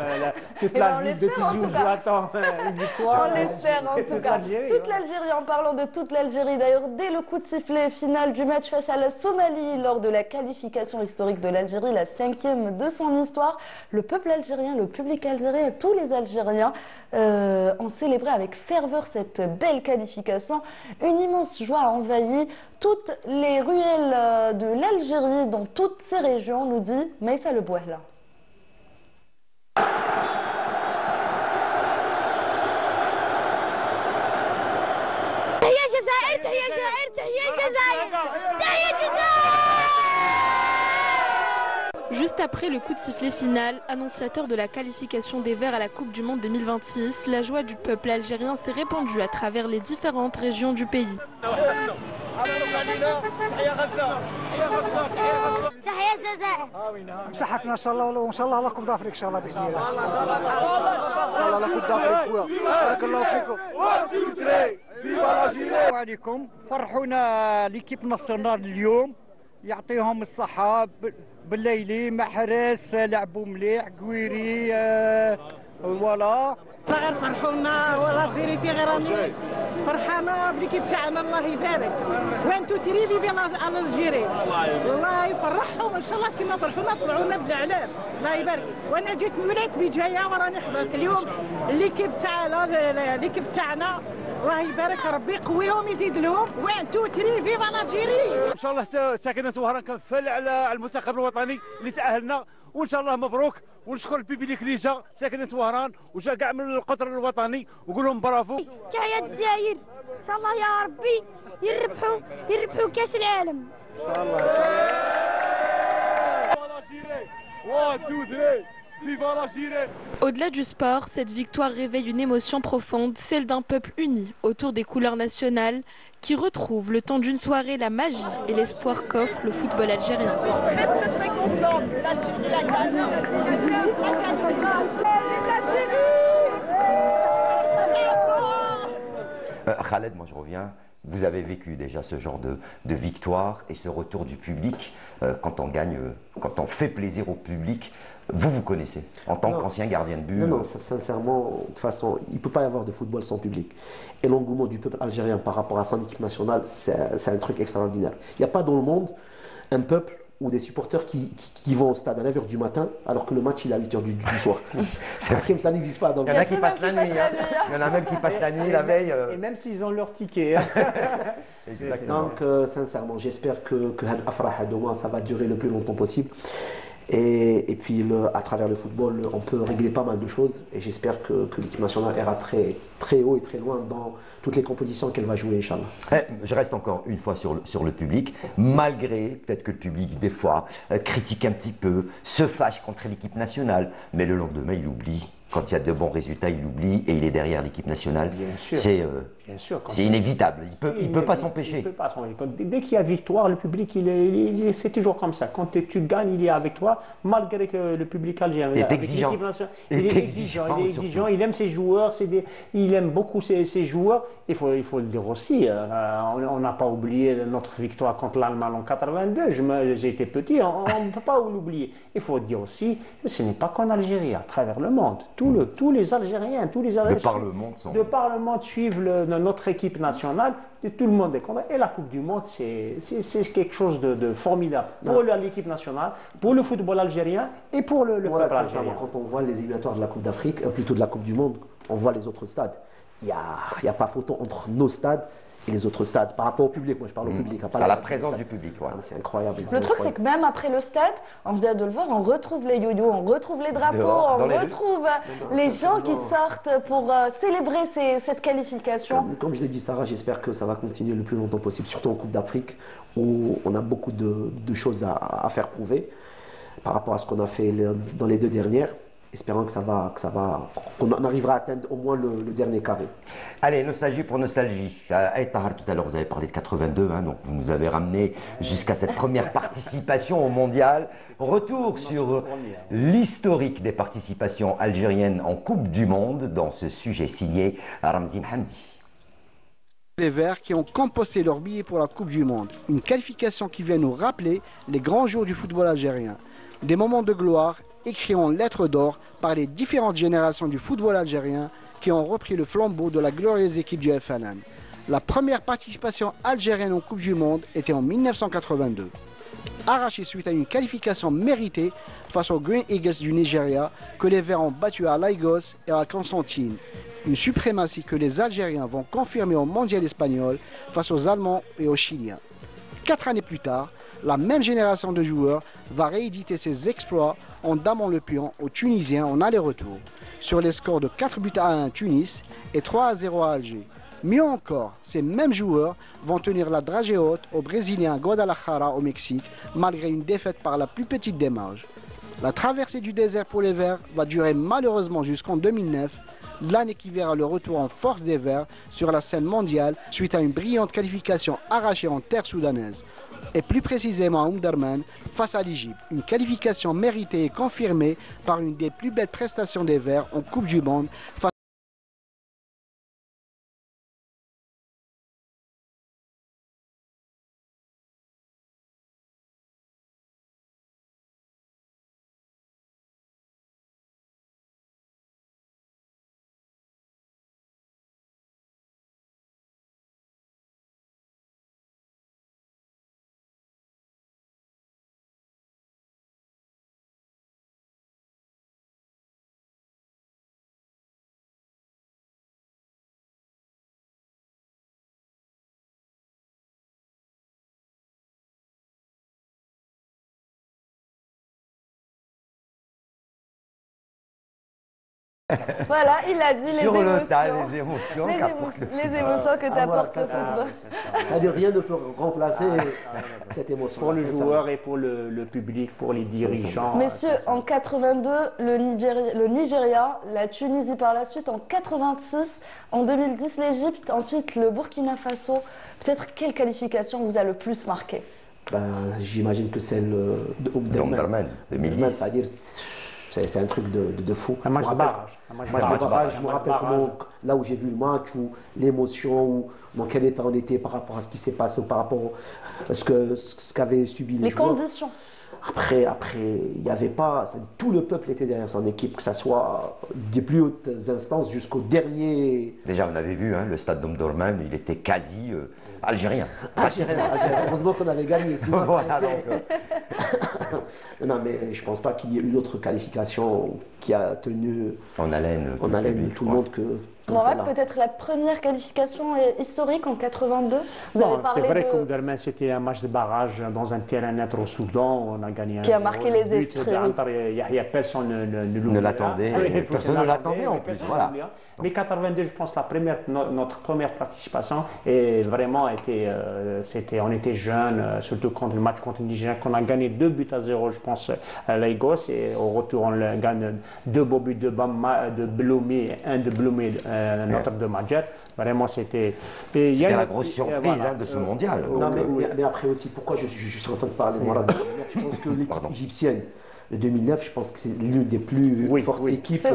E: Toute la ville de Tizi Ouzou attend une victoire.
C: On l'espère en tout cas. Toute l'Algérie, en parlant de toute l'Algérie, d'ailleurs, dès le coup de sifflet final du match face à la Somalie, lors de la qualification historique de l'Algérie, la 5e de son histoire, le peuple algérien, le public algérien, tous les Algériens ont célébré avec ferveur cette belle qualification. Une immense joie a envahi toutes les ruelles de l'Algérie, dans toutes ces régions, nous dit Maïssa Le Bouhla.
F: Juste après le coup de sifflet final, annonciateur de la qualification des Verts à la Coupe du Monde 2026, la joie du peuple algérien s'est répandue à travers les différentes régions du pays.
M: يعطيهم الصحة بالليلي محرس لعبوا مليح قويري فوالا
N: غير فرحونا ولا فيريتي غير راني فرحانه بليكيب تاعنا الله يبارك وين تو تريفي في الجيري الله يفرحهم ان شاء الله كما فرحونا طلعونا بالاعلام الله يبارك وانا جيت مولات بجايه وراني حضرت اليوم الليكيب تاعنا الله يبارك ربي يقويهم يزيد لهم وين تو تري فيفا الجيري
M: ان شاء الله ساكنه وهران كنفل على المنتخب الوطني اللي تاهلنا وان شاء الله مبروك ونشكر البيبيليك اللي جا ساكنه وهران وجا كاع من القطر الوطني ونقول لهم برافو.
O: تحية الجزائر ان شاء الله يا ربي يربحوا كاس العالم ان شاء الله.
F: Au-delà du sport, cette victoire réveille une émotion profonde, celle d'un peuple uni autour des couleurs nationales qui retrouve le temps d'une soirée la magie et l'espoir qu'offre le football algérien.
N: Très content que l'Algérie a gagné.
B: Khaled, moi je reviens. Vous avez vécu déjà ce genre de victoire et ce retour du public quand on gagne, quand on fait plaisir au public. Vous connaissez en tant qu'ancien gardien de but.
D: Non, sincèrement, de toute façon, il ne peut pas y avoir de football sans public. Et l'engouement du peuple algérien par rapport à son équipe nationale, c'est un truc extraordinaire. Il n'y a pas dans le monde un peuple ou des supporters qui vont au stade à 9h du matin alors que le match il est à 8h du soir. Ça n'existe pas dans le monde.
B: Il y en a qui passent la nuit. Il y en a même qui passent la nuit la veille.
E: Et même s'ils ont leur ticket.
D: Donc sincèrement, j'espère que Afrah demain ça va durer le plus longtemps possible. Et puis à travers le football, on peut régler pas mal de choses. Et j'espère que l'équipe nationale ira très, très haut et très loin dans toutes les compétitions qu'elle va jouer, Inch'Allah.
B: Je reste encore une fois sur le public. Malgré peut-être que le public, des fois, critique un petit peu, se fâche contre l'équipe nationale, mais le lendemain, il oublie. Quand il y a de bons résultats, il oublie et il est derrière l'équipe nationale. C'est inévitable. Il ne peut pas s'empêcher.
E: Dès qu'il y a victoire, le public, c'est toujours comme ça. Quand tu gagnes, il est avec toi, malgré que le public algérien
B: est exigeant.
E: Il est exigeant, il aime ses joueurs, il aime beaucoup ses joueurs. Il faut le dire aussi, on n'a pas oublié notre victoire contre l'Allemagne en 82. J'étais petit, on ne peut pas l'oublier. Il faut dire aussi, ce n'est pas qu'en Algérie, à travers le monde. Tous les Algériens, de par le monde suivent notre équipe nationale, et tout le monde est content. Et la Coupe du Monde, c'est quelque chose de formidable pour l'équipe nationale, pour le football algérien et pour le peuple algérien.
D: Quand on voit les éliminatoires de la Coupe d'Afrique, plutôt de la Coupe du Monde, on voit les autres stades. Il n'y a pas photo entre nos stades et les autres stades. Par rapport au public, moi je parle au public.
B: À la présence du public,
D: c'est incroyable.
C: Le truc, c'est que même après le stade, on vient de le voir, on retrouve les yo-yo, on retrouve les drapeaux, on retrouve les gens qui sortent pour célébrer cette qualification.
D: Comme je l'ai dit, Sarah, j'espère que ça va continuer le plus longtemps possible, surtout en Coupe d'Afrique, où on a beaucoup de choses à faire prouver par rapport à ce qu'on a fait dans les deux dernières. Espérons qu'on arrivera à atteindre au moins le dernier carré.
B: Allez, nostalgie pour nostalgie. Tahar, tout à l'heure, vous avez parlé de 82, donc vous nous avez ramené jusqu'à cette première participation au mondial. Retour sur l'historique des participations algériennes en Coupe du Monde dans ce sujet signé Ramzi Mhamdi.
P: Les Verts qui ont composté leur billet pour la Coupe du Monde. Une qualification qui vient nous rappeler les grands jours du football algérien. Des moments de gloire écrits en lettres d'or par les différentes générations du football algérien qui ont repris le flambeau de la glorieuse équipe du FLN. La première participation algérienne en Coupe du Monde était en 1982. Arrachée suite à une qualification méritée face aux Green Eagles du Nigeria, que les Verts ont battu à Lagos et à Constantine. Une suprématie que les Algériens vont confirmer au Mondial espagnol face aux Allemands et aux Chiliens. 4 années plus tard, la même génération de joueurs va rééditer ses exploits en damant le pion aux Tunisiens en aller-retour, sur les scores de 4-1 à Tunis et 3-0 à Alger. Mieux encore, ces mêmes joueurs vont tenir la dragée haute aux Brésiliens à Guadalajara au Mexique, malgré une défaite par la plus petite des marges. La traversée du désert pour les Verts va durer malheureusement jusqu'en 2009, l'année qui verra le retour en force des Verts sur la scène mondiale suite à une brillante qualification arrachée en terre soudanaise. Et plus précisément à Omdurman face à l'Égypte, une qualification méritée et confirmée par une des plus belles prestations des Verts en Coupe du Monde.
C: Voilà, il a dit
B: Sur
C: les
B: le
C: émotions.
B: tas, les émotions qu'apporte le
C: Les émotions que t'apporte le football.
D: C'est-à-dire rien ne peut remplacer cette émotion.
E: Pour le joueur et pour le public, pour les dirigeants.
C: Messieurs, en 82, le Nigeria, la Tunisie par la suite, en 86, en 2010 l'Égypte, ensuite le Burkina Faso. Peut-être quelle qualification vous a le plus marqué?
D: J'imagine que celle de
B: Omdurman, 2010.
D: C'est-à-dire, c'est un truc de fou.
E: Un match de barrage.
D: Je me rappelle comment, là où j'ai vu le match, où l'émotion, dans quel état on était par rapport à ce qui s'est passé, ou par rapport à ce qu'avaient subi les joueurs.
C: Les conditions.
D: Après, il n'y avait pas, tout le peuple était derrière son équipe, que ce soit des plus hautes instances jusqu'au dernier.
B: Déjà, on avait vu, hein, le stade d'Omdurman, il était quasi algérien.
D: Heureusement qu'on avait gagné. Sinon,
B: voilà,
D: non, mais je ne pense pas qu'il y ait eu d'autres qualifications qui a tenu
B: en haleine
D: tout le monde que.
C: Morad, peut-être la première qualification historique en 82. Vous avez parlé
E: c'est vrai
C: de...
E: qu'Omdurman, c'était un match de barrage dans un terrain net au Soudan. On a gagné
C: qui a marqué les esprits.
E: Personne
B: ne l'attendait. Personne ne l'attendait en plus. Voilà.
E: Mais 82, je pense, notre première participation et vraiment on était jeunes, surtout contre le match contre le Nigeria, qu'on a gagné 2-0, je pense, à Lagos, et au retour on gagne 2 beaux buts de Bloumi et un de Bloumi, notre de Madjer. Vraiment, c'était
B: la grosse surprise de ce mondial.
D: Non, mais après aussi, pourquoi je suis en train de parler de Morad? Je pense que l'équipe égyptienne de 2009, je pense que c'est l'une des plus fortes équipes.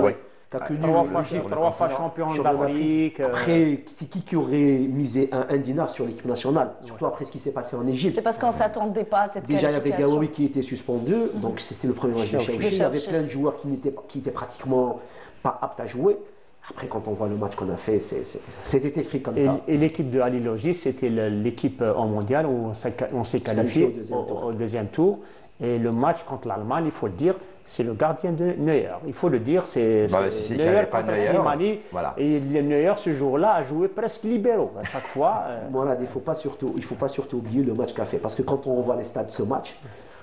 E: Trois fois champion d'Afrique.
D: Après, c'est qui aurait misé un dinar sur l'équipe nationale, surtout après ce qui s'est passé en Égypte.
C: C'est parce qu'on ne s'attendait pas à cette qualification.
D: Déjà, il y avait Gaoui qui était suspendu, donc c'était le premier match de Chaouchi. Il y avait plein de joueurs qui étaient pratiquement pas aptes à jouer. Après, quand on voit le match qu'on a fait, c'était écrit comme ça.
E: Et l'équipe de Ali Logis, c'était l'équipe en mondial où on s'est qualifié au deuxième tour. Et le match contre l'Allemagne, il faut le dire, c'est le gardien de Neuer. Il faut le dire, c'est Neuer contre Slimani. Voilà. Et Neuer, ce jour-là, a joué presque libéraux à chaque fois.
D: Voilà, il ne faut pas surtout oublier le match qu'a fait. Parce que quand on voit les stats de ce match,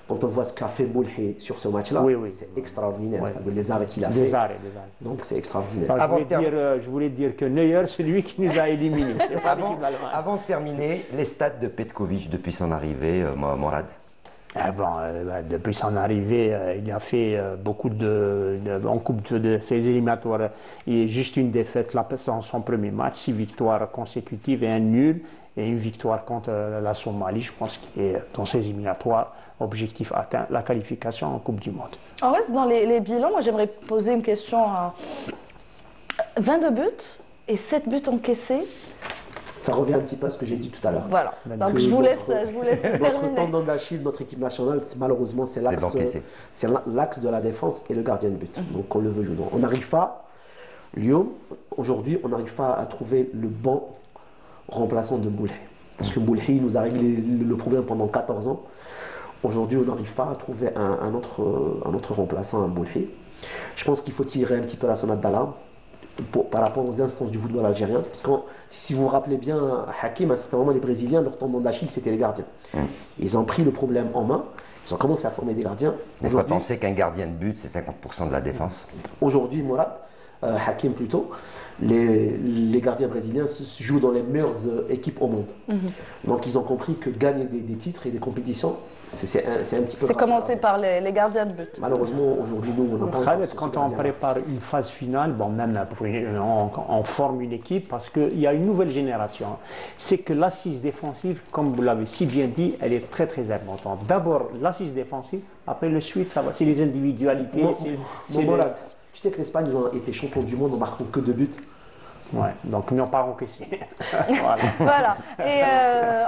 D: quand on voit ce qu'a fait Moulhi sur ce match-là, c'est extraordinaire. Les arrêts qu'il a fait. Donc c'est extraordinaire.
E: Je voulais dire que Neuer, c'est lui qui nous a éliminés.
B: Avant de terminer, les stats de Petkovic depuis son arrivée, Morad.
E: Depuis son arrivée, il a fait beaucoup en coupe de ses éliminatoires. Il y a juste une défaite en son premier match, 6 victoires consécutives et un nul, et une victoire contre la Somalie. Je pense qu'il est dans ses éliminatoires, objectif atteint, la qualification en Coupe du Monde.
C: On reste dans les bilans. Moi, j'aimerais poser une question. 22 buts et 7 buts encaissés.
D: Ça revient un petit peu à ce que j'ai dit tout à l'heure.
C: Voilà, donc je vous laisse terminer.
D: Notre tendon d'Achille, notre équipe nationale, malheureusement, c'est l'axe de la défense et le gardien de but. Donc on le veut ou non. On n'arrive pas Lyon, aujourd'hui, on n'arrive pas à trouver le bon remplaçant de Boulhay. Parce que Boulhay nous a réglé le problème pendant 14 ans. Aujourd'hui, on n'arrive pas à trouver un autre remplaçant à Boulhay. Je pense qu'il faut tirer un petit peu la sonnette d'alarme par rapport aux instances du football algérien. Parce que si vous vous rappelez bien, Hakim, à un certain moment, les Brésiliens, leur tendon d'Achille, c'était les gardiens. Ils ont pris le problème en main. Ils ont commencé à former des gardiens.
B: Et quand on sait qu'un gardien de but, c'est 50% de la défense.
D: Aujourd'hui, Mourad, Hakim plutôt, les gardiens brésiliens jouent dans les meilleures équipes au monde. Donc ils ont compris que gagner des titres et des compétitions, c'est un petit peu...
C: C'est commencer par les gardiens de but.
D: Malheureusement, aujourd'hui, nous, on n'a pas...
E: Khaled, quand on prépare une phase finale, bon, même on forme une équipe parce qu'il y a une nouvelle génération. C'est que l'assise défensive, comme vous l'avez si bien dit, elle est très très importante. D'abord l'assise défensive, après le suite, ça va, c'est les individualités.
D: Tu sais que l'Espagne, ils ont été champions du monde en marquant que 2 buts.
E: Ouais, donc ils n'ont pas encaissé.
C: Voilà. Et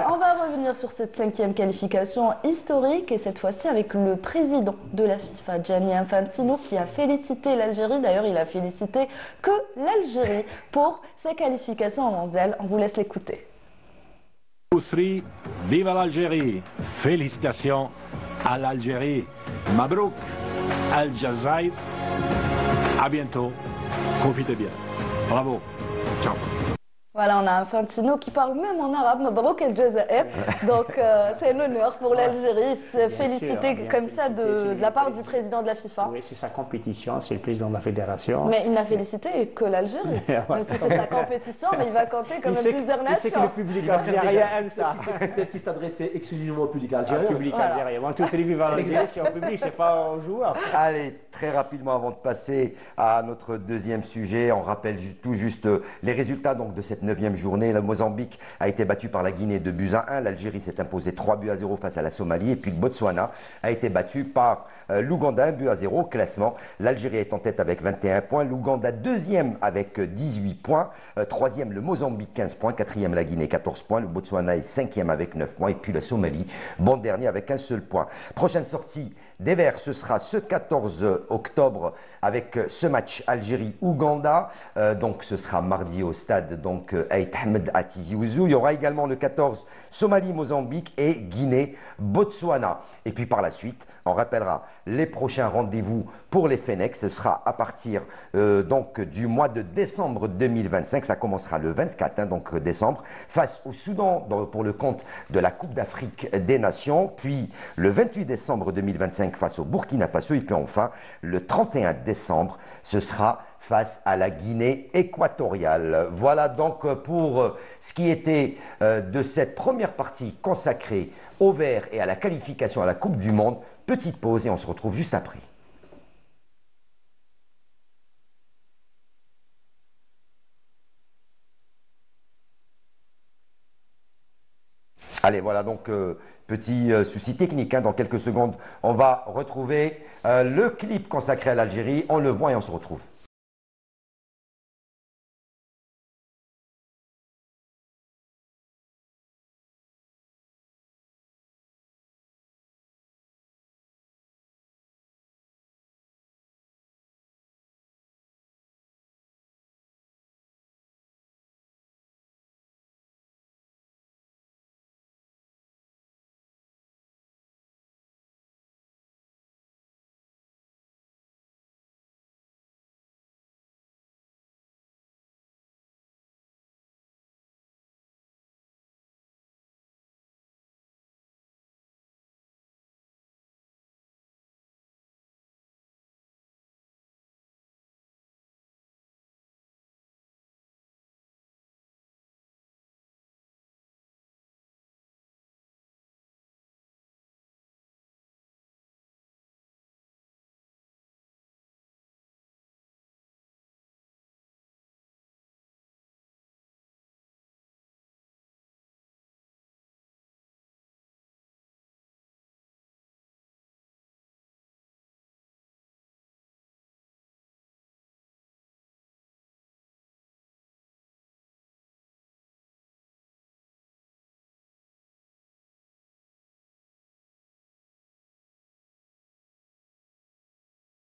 C: on va revenir sur cette 5e qualification historique, et cette fois-ci avec le président de la FIFA, Gianni Infantino, qui a félicité l'Algérie. D'ailleurs, il a félicité que l'Algérie pour sa qualification au mondial. On vous laisse l'écouter.
Q: Ousri, vive l'Algérie! Félicitations à l'Algérie. Mabrouk, Al-Jazair. À bientôt. Profitez bien. Bravo. Ciao.
C: Voilà, on a Infantino qui parle même en arabe, Mabrouk El Jazair. Donc c'est un honneur pour l'Algérie, félicité comme ça de la part du président de la FIFA.
E: Oui, c'est sa compétition, c'est le président de la fédération.
C: Mais il n'a félicité que l'Algérie. Même si c'est sa compétition, mais il va compter quand même plusieurs nations.
E: Il sait que le public algérien aime ça.
D: Peut-être qu'il s'adressait exclusivement au public algérien.
E: Au public algérien. Moi, tout est vive à l'Algérie, c'est au public, c'est pas aux joueurs.
B: Allez, très rapidement avant de passer à notre deuxième sujet, on rappelle tout juste les résultats donc, de cette 9e journée. Le Mozambique a été battu par la Guinée 2 buts à 1. L'Algérie s'est imposée 3 buts à 0 face à la Somalie. Et puis le Botswana a été battu par l'Ouganda 1 but à 0 au classement. L'Algérie est en tête avec 21 points. L'Ouganda 2e avec 18 points. 3e le Mozambique 15 points. 4e la Guinée 14 points. Le Botswana est 5e avec 9 points. Et puis la Somalie, bon dernier avec un seul point. Prochaine sortie des Verts, ce sera ce 14 octobre avec ce match Algérie-Ouganda. Donc ce sera mardi au stade Aït Ahmed à Tizi Ouzou. Il y aura également le 14 Somalie-Mozambique et Guinée-Botswana. Et puis par la suite, on rappellera les prochains rendez-vous pour les Fennecs. Ce sera à partir du mois de décembre 2025. Ça commencera le 24 décembre face au Soudan pour le compte de la Coupe d'Afrique des Nations. Puis le 28 décembre 2025 face au Burkina Faso. Et puis enfin, le 31 décembre, ce sera face à la Guinée équatoriale. Voilà donc pour ce qui était de cette première partie consacrée au vert et à la qualification à la Coupe du Monde. Petite pause et on se retrouve juste après. Allez, voilà donc petit souci technique. Dans quelques secondes, on va retrouver le clip consacré à l'Algérie. On le voit et on se retrouve.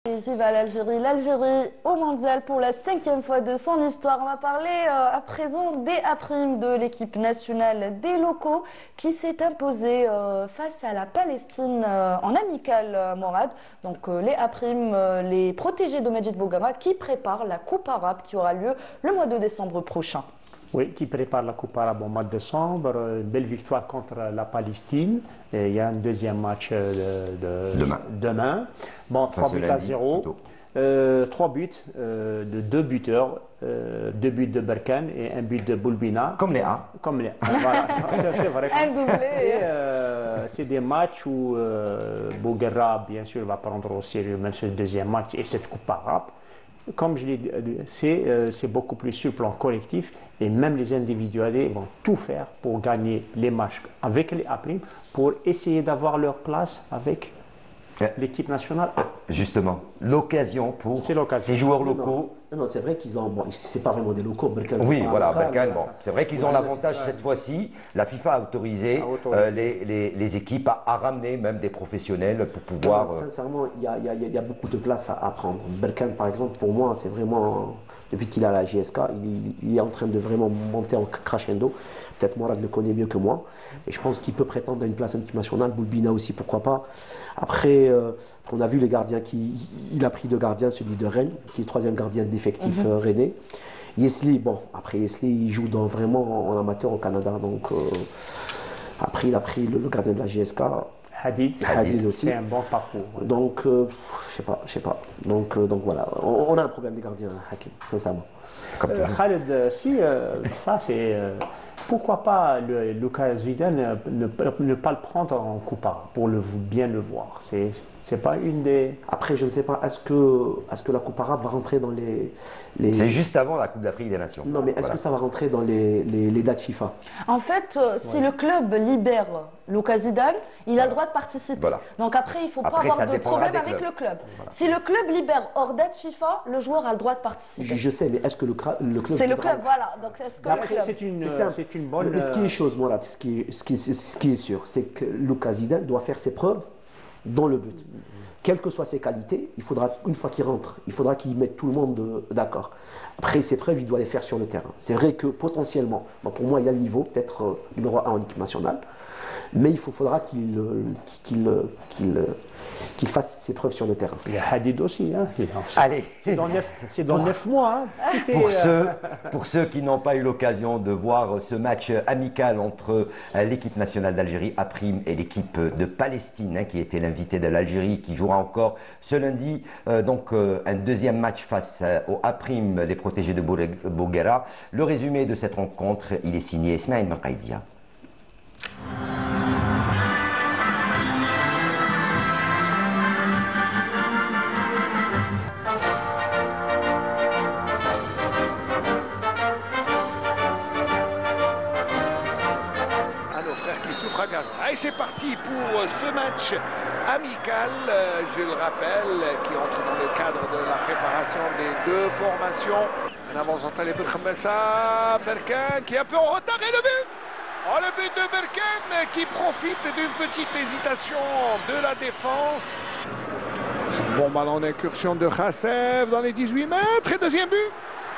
C: Et vive à l'Algérie. L'Algérie au mondial pour la 5e fois de son histoire. On va parler à présent des A' de l'équipe nationale des locaux qui s'est imposée face à la Palestine en amical, Morad. Donc les A', les protégés de Majid Bougamra qui préparent la Coupe arabe qui aura lieu le mois de décembre prochain.
E: Oui, qui prépare la Coupe arabe au mois de décembre. Belle victoire contre la Palestine. Et il y a un deuxième match demain. Bon, 3 buts à 0. 3 buts de 2 buteurs. 2 buts de Berkane et 1 but de Boulbina.
B: Comme les A.
E: Comme les A. Voilà. C'est vrai.
C: Un doublé.
E: C'est des matchs où Bouguerra, bien sûr, va prendre au sérieux même ce deuxième match et cette Coupe arabe. Comme je l'ai dit, c'est beaucoup plus sur le plan collectif et même les individuels vont tout faire pour gagner les matchs avec les A' pour essayer d'avoir leur place avec l'équipe nationale A.
B: Justement, l'occasion pour ces joueurs locaux.
D: Non, c'est vrai qu'ils ont. Bon, c'est pas vraiment des locaux. Berkane,
B: oui, voilà, Berkane, bon. C'est vrai qu'ils ont l'avantage cette fois-ci. La FIFA a autorisé les équipes à ramener même des professionnels pour pouvoir.
D: Non, sincèrement, il y a beaucoup de place à prendre. Berkane, par exemple, pour moi, c'est vraiment. Depuis qu'il est à la JSK, il est en train de vraiment monter en crescendo. Peut-être Morad le connaît mieux que moi. Et je pense qu'il peut prétendre à une place internationale. Boulbina aussi, pourquoi pas. Après, on a vu les gardiens il a pris 2 gardiens, celui de Rennes, qui est le 3e gardien d'effectif rennais. Yesli, bon, après Yesli, il joue vraiment en amateur au Canada. Donc, après, il a pris le gardien de la JSK. Hadid aussi.
E: C'est un bon parcours.
D: Ouais. Donc, je sais pas. Donc voilà, on a un problème des gardiens, Hakim, sincèrement.
E: Khaled, si ça c'est. Pourquoi pas Lucas Zidane ne pas le prendre en Coupe arabe pour bien le voir. C'est pas une des.
D: Après, je ne sais pas, est-ce que la Coupe arabe va rentrer dans les...
B: C'est juste avant la Coupe d'Afrique des Nations.
D: Non, mais est-ce que ça va rentrer dans les dates FIFA?
C: En fait, si le club libère Lucas Zidane, il a le droit de participer.
B: Voilà.
C: Donc après, il ne faut pas avoir de problème avec le club. Voilà. Si le club libère hors date FIFA, le joueur a le droit de participer.
D: Je sais, mais est-ce que le club...
C: C'est le club, voilà. Donc est-ce que le club...
E: C'est une bonne...
D: Mais ce qui est chose, moi, là, ce qui est sûr, c'est que Lucas Zidane doit faire ses preuves dans le but. Quelles que soient ses qualités, il faudra, une fois qu'il rentre, il faudra qu'il mette tout le monde d'accord. Après, ses preuves, il doit les faire sur le terrain. C'est vrai que potentiellement, pour moi, il a le niveau, peut-être numéro 1 en équipe nationale, mais il faudra qu'il fasse ses preuves sur le terrain.
E: Il y a Hadid aussi. Hein,
B: allez,
E: c'est dans 9 mois.
B: Hein. Pour ceux qui n'ont pas eu l'occasion de voir ce match amical entre l'équipe nationale d'Algérie A' et l'équipe de Palestine, qui était l'invité de l'Algérie, qui jouera encore ce lundi donc un deuxième match face aux A', les protégés de Bouguerra. Le résumé de cette rencontre, il est signé Ismaël Mercaïdia.
R: Allez, c'est parti pour ce match amical, je le rappelle, qui entre dans le cadre de la préparation des 2 formations. Un avance entre les Berkane qui est un peu en retard et le but. Oh, le but de Berkane qui profite d'une petite hésitation de la défense. Bon ballon d'incursion de Khassev dans les 18 mètres et deuxième but.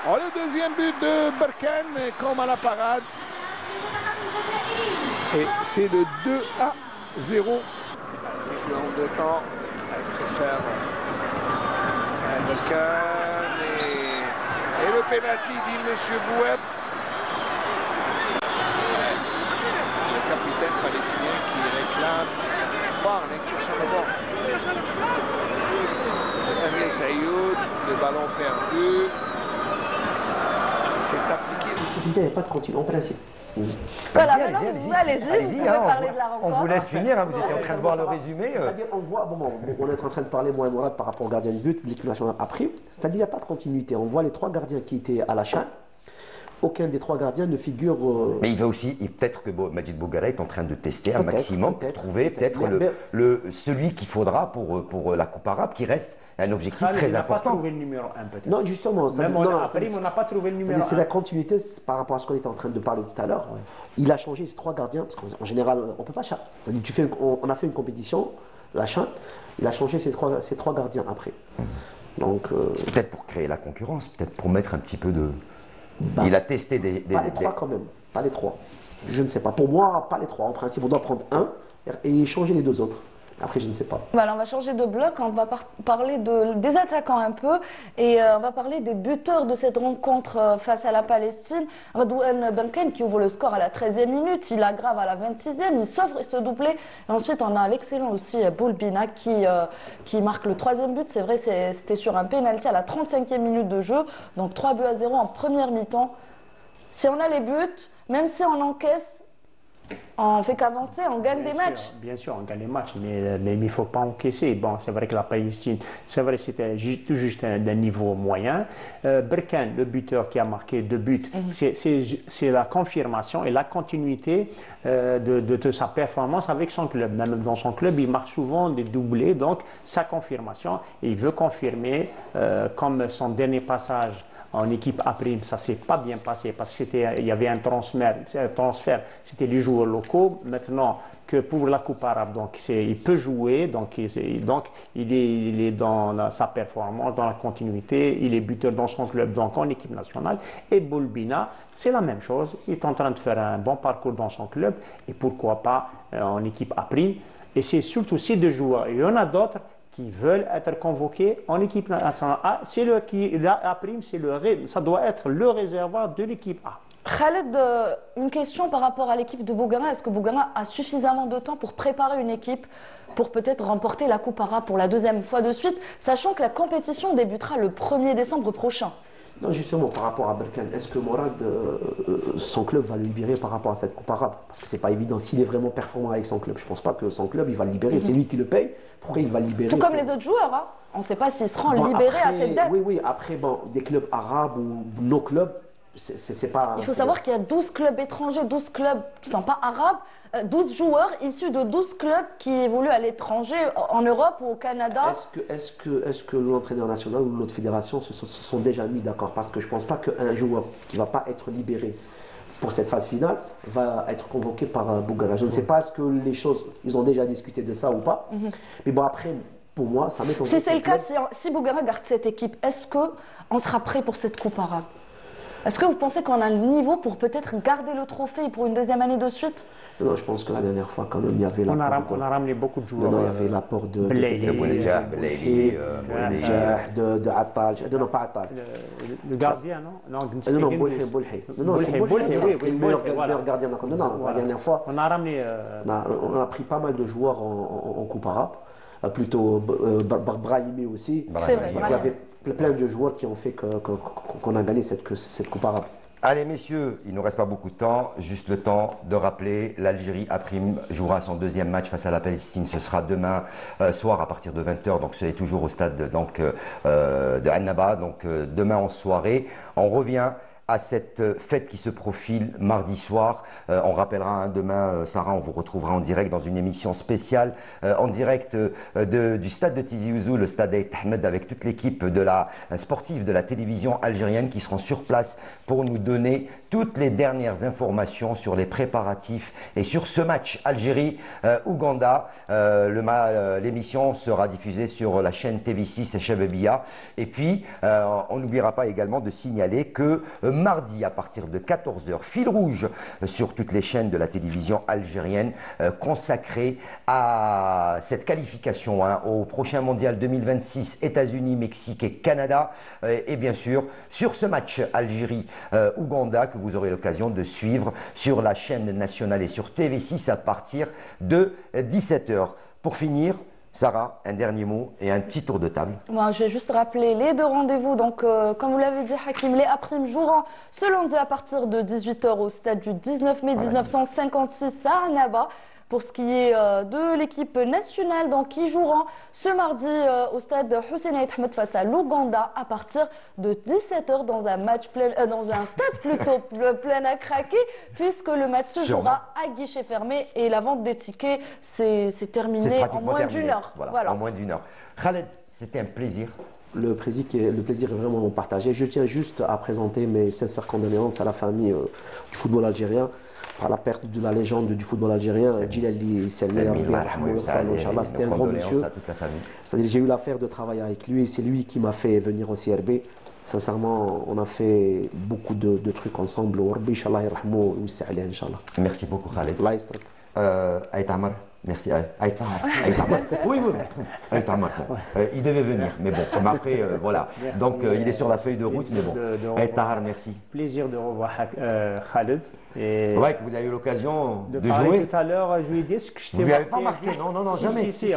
R: Oh, le deuxième but de Berkane comme à la parade. Et c'est le 2-0. C'est joué en 2 temps. Elle préfère Berkane et le pénalty, dit M. Boueb. Le capitaine palestinien qui réclame voir l'incursion d'abord. Amir Saïoud, le ballon perdu. C'est appliqué.
D: Il n'y a pas de continu en principe.
C: Voilà, allez-y, vous pouvez parler de la rencontre.
B: On vous laisse finir, vous étiez en train de voir le résumé.
D: C'est-à-dire, on est en train de parler, moi et Morad, par rapport au gardien de but de l'équipe nationale après. C'est-à-dire, il n'y a pas de continuité. On voit les 3 gardiens qui étaient à la CHAN. Aucun des 3 gardiens ne figure...
B: Mais il va aussi, peut-être que Majid Bouguerra est en train de tester un maximum pour trouver peut-être celui qu'il faudra pour la Coupe arabe, qui reste un objectif très important. On n'a pas
E: trouvé le numéro 1 peut-être.
D: Non, justement.
E: Même on n'a pas trouvé le numéro 1.
D: C'est la continuité par rapport à ce qu'on était en train de parler tout à l'heure. Ouais. Il a changé ces 3 gardiens, parce qu'en général, on ne peut pas... On a fait une compétition, la CHAN, il a changé ses trois gardiens après. Donc
B: peut-être pour créer la concurrence, peut-être pour mettre un petit peu de... il a testé
D: pas les trois quand même, pas les trois. Je ne sais pas. Pour moi, pas les trois. En principe, on doit prendre un et changer les deux autres. Après, je ne sais pas.
C: Voilà, on va changer de bloc, on va parler des attaquants un peu et on va parler des buteurs de cette rencontre face à la Palestine. Radouane Benken qui ouvre le score à la 13e minute, il aggrave à la 26e, il s'offre et se doublé. Et ensuite, on a l'excellent aussi Boulbina qui marque le 3e but. C'est vrai, c'était sur un pénalty à la 35e minute de jeu, donc 3-0 en première mi-temps. Si on a les buts, même si on encaisse, on fait qu'avancer, on gagne des matchs.
E: Bien sûr, on gagne des matchs, mais il ne faut pas encaisser. Bon, c'est vrai que la Palestine, c'est vrai que c'était tout juste d'un niveau moyen. Berkane, le buteur qui a marqué 2 buts, c'est la confirmation et la continuité de sa performance avec son club. Même dans son club, il marque souvent des doublés, donc sa confirmation. Et il veut confirmer, comme son dernier passage en équipe A', ça ne s'est pas bien passé parce qu'il y avait un transfert, c'était les joueurs locaux. Maintenant que pour la Coupe arabe, donc il peut jouer, donc il est dans sa performance, dans la continuité, il est buteur dans son club, donc en équipe nationale. Et Boulbina, c'est la même chose, il est en train de faire un bon parcours dans son club et pourquoi pas en équipe A'. Et c'est surtout ces 2 joueurs, il y en a d'autres qui veulent être convoqués en équipe nationale A. C'est ça doit être le réservoir de l'équipe A.
C: Khaled, une question par rapport à l'équipe de Bougama. Est-ce que Bougama a suffisamment de temps pour préparer une équipe pour peut-être remporter la Coupe arabe pour la 2e fois de suite, sachant que la compétition débutera le 1er décembre prochain?
D: Non, justement, par rapport à Berkane, est-ce que Morad, son club va le libérer par rapport à cette Coupe arabe? Parce que c'est pas évident. S'il est vraiment performant avec son club, je pense pas que son club, il va le libérer. C'est lui qui le paye. Pourquoi il va le libérer?
C: Tout comme les autres joueurs. Hein. On ne sait pas s'ils seront libérés
D: après,
C: à cette date.
D: Oui, après, des clubs arabes ou nos clubs, c'est pas...
C: Il faut savoir qu'il y a 12 clubs étrangers, 12 clubs qui ne sont pas arabes, 12 joueurs issus de 12 clubs qui évoluent à l'étranger, en Europe ou au Canada.
D: Est-ce que l'entraîneur national ou l'autre fédération se sont déjà mis d'accord? Parce que je ne pense pas qu'un joueur qui ne va pas être libéré pour cette phase finale va être convoqué par Bougama. Je ne sais pas est-ce que les choses, ils ont déjà discuté de ça ou pas. Mais bon, après, pour moi, ça m'étonne.
C: Si c'est le cas, si Bougama garde cette équipe, est-ce qu'on sera prêt pour cette Coupe arabe? Est-ce que vous pensez qu'on a le niveau pour peut-être garder le trophée pour une 2e année de suite?
D: Non, je pense que la dernière fois, quand même, il y avait
E: on a ramené beaucoup de joueurs.
D: Non, il y avait l'apport de Attal. Non, pas Attal.
E: Le gardien, non?
D: Non, Boulhi. Non, c'est Boulhi, le meilleur gardien. Non, la dernière fois, on a pris pas mal de joueurs en Coupe arabe. Plutôt Brahimi aussi.
C: C'est vrai,
D: il y avait plein de joueurs qui ont fait qu'on a gagné cette Coupe arabe.
B: Allez messieurs, il ne nous reste pas beaucoup de temps, juste le temps de rappeler, l'Algérie A' jouera son 2e match face à la Palestine, ce sera demain soir à partir de 20h, donc c'est toujours au stade de Annaba, donc demain en soirée. On revient à cette fête qui se profile mardi soir. On rappellera demain, Sarah, on vous retrouvera en direct dans une émission spéciale, en direct du stade de Tizi Ouzou, le stade Aït Ahmed, avec toute l'équipe de la sportive de la télévision algérienne qui seront sur place pour nous donner toutes les dernières informations sur les préparatifs et sur ce match Algérie-Ouganda. L'émission sera diffusée sur la chaîne TV6 et Chababia. Et puis, on n'oubliera pas également de signaler que mardi à partir de 14h, fil rouge sur toutes les chaînes de la télévision algérienne consacrée à cette qualification au prochain mondial 2026 États-Unis, Mexique et Canada. Et bien sûr, sur ce match Algérie-Ouganda que vous aurez l'occasion de suivre sur la chaîne nationale et sur TV6 à partir de 17h. Pour finir, Sarah, un dernier mot et un petit tour de table.
C: Moi, je vais juste rappeler les 2 rendez-vous. Donc, comme vous l'avez dit, Hakim, les A' joueront ce lundi à partir de 18h au stade du 19 mai 1956 à Annaba. Pour ce qui est de l'équipe nationale, donc ils joueront ce mardi au stade Hussein Aït Ahmed face à l'Ouganda à partir de 17h dans un match dans un stade plutôt plein à craquer, puisque le match se jouera à guichet fermé et la vente des tickets c'est terminé en moins d'1 heure.
B: Voilà. En moins d'1 heure. Khaled, c'était un plaisir.
D: Le plaisir est vraiment partagé. Je tiens juste à présenter mes sincères condoléances à la famille du football algérien. la perte de la légende du football algérien, Djilali Selmi, Inch'Allah, c'était un grand monsieur. C'est-à-dire j'ai eu l'affaire de travailler avec lui, c'est lui qui m'a fait venir au CRB. Sincèrement, on a fait beaucoup de trucs ensemble.
B: Merci beaucoup Khaled. Aït Amar, merci. Aït Amar. Oui, Aït Amar. Il devait venir, mais bon, comme après, voilà. Donc il est sur la feuille de route, mais bon. Aït Amar, merci.
E: Plaisir de revoir Khaled.
B: Et ouais, que vous avez eu l'occasion de
E: jouer. Tout à l'heure, je lui ai dit ce que je t'ai marqué.
B: Vous n'avez pas marqué, non, jamais. C'était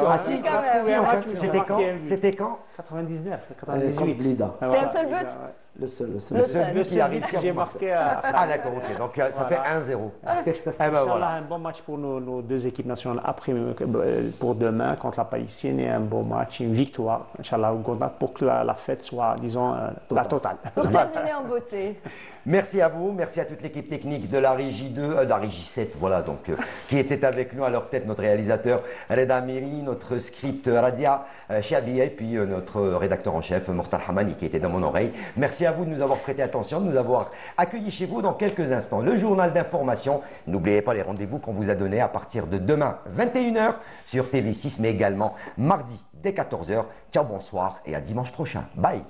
B: quand
E: 99, 98.
C: C'était un seul but.
B: Le seul qui arrive sur
E: j'ai marqué à...
B: Ah d'accord, ok, donc ça fait 1-0.
E: Inch'Allah, un bon match pour nos deux équipes nationales après, pour demain contre la Palestine, et un beau match, une victoire, Inch'Allah, pour que la fête soit, disons, la totale.
C: Pour terminer en beauté.
B: Merci à vous, merci à toute l'équipe technique de la Régie 2, de la Régie 7, voilà, donc, qui était avec nous à leur tête, notre réalisateur Reda Miri, notre script Radia Chiabi, et puis notre rédacteur en chef Mortal Hamani qui était dans mon oreille. Merci à vous de nous avoir prêté attention, de nous avoir accueillis chez vous. Dans quelques instants, le journal d'information. N'oubliez pas les rendez-vous qu'on vous a donnés à partir de demain, 21h sur TV6, mais également mardi dès 14h. Ciao, bonsoir et à dimanche prochain. Bye.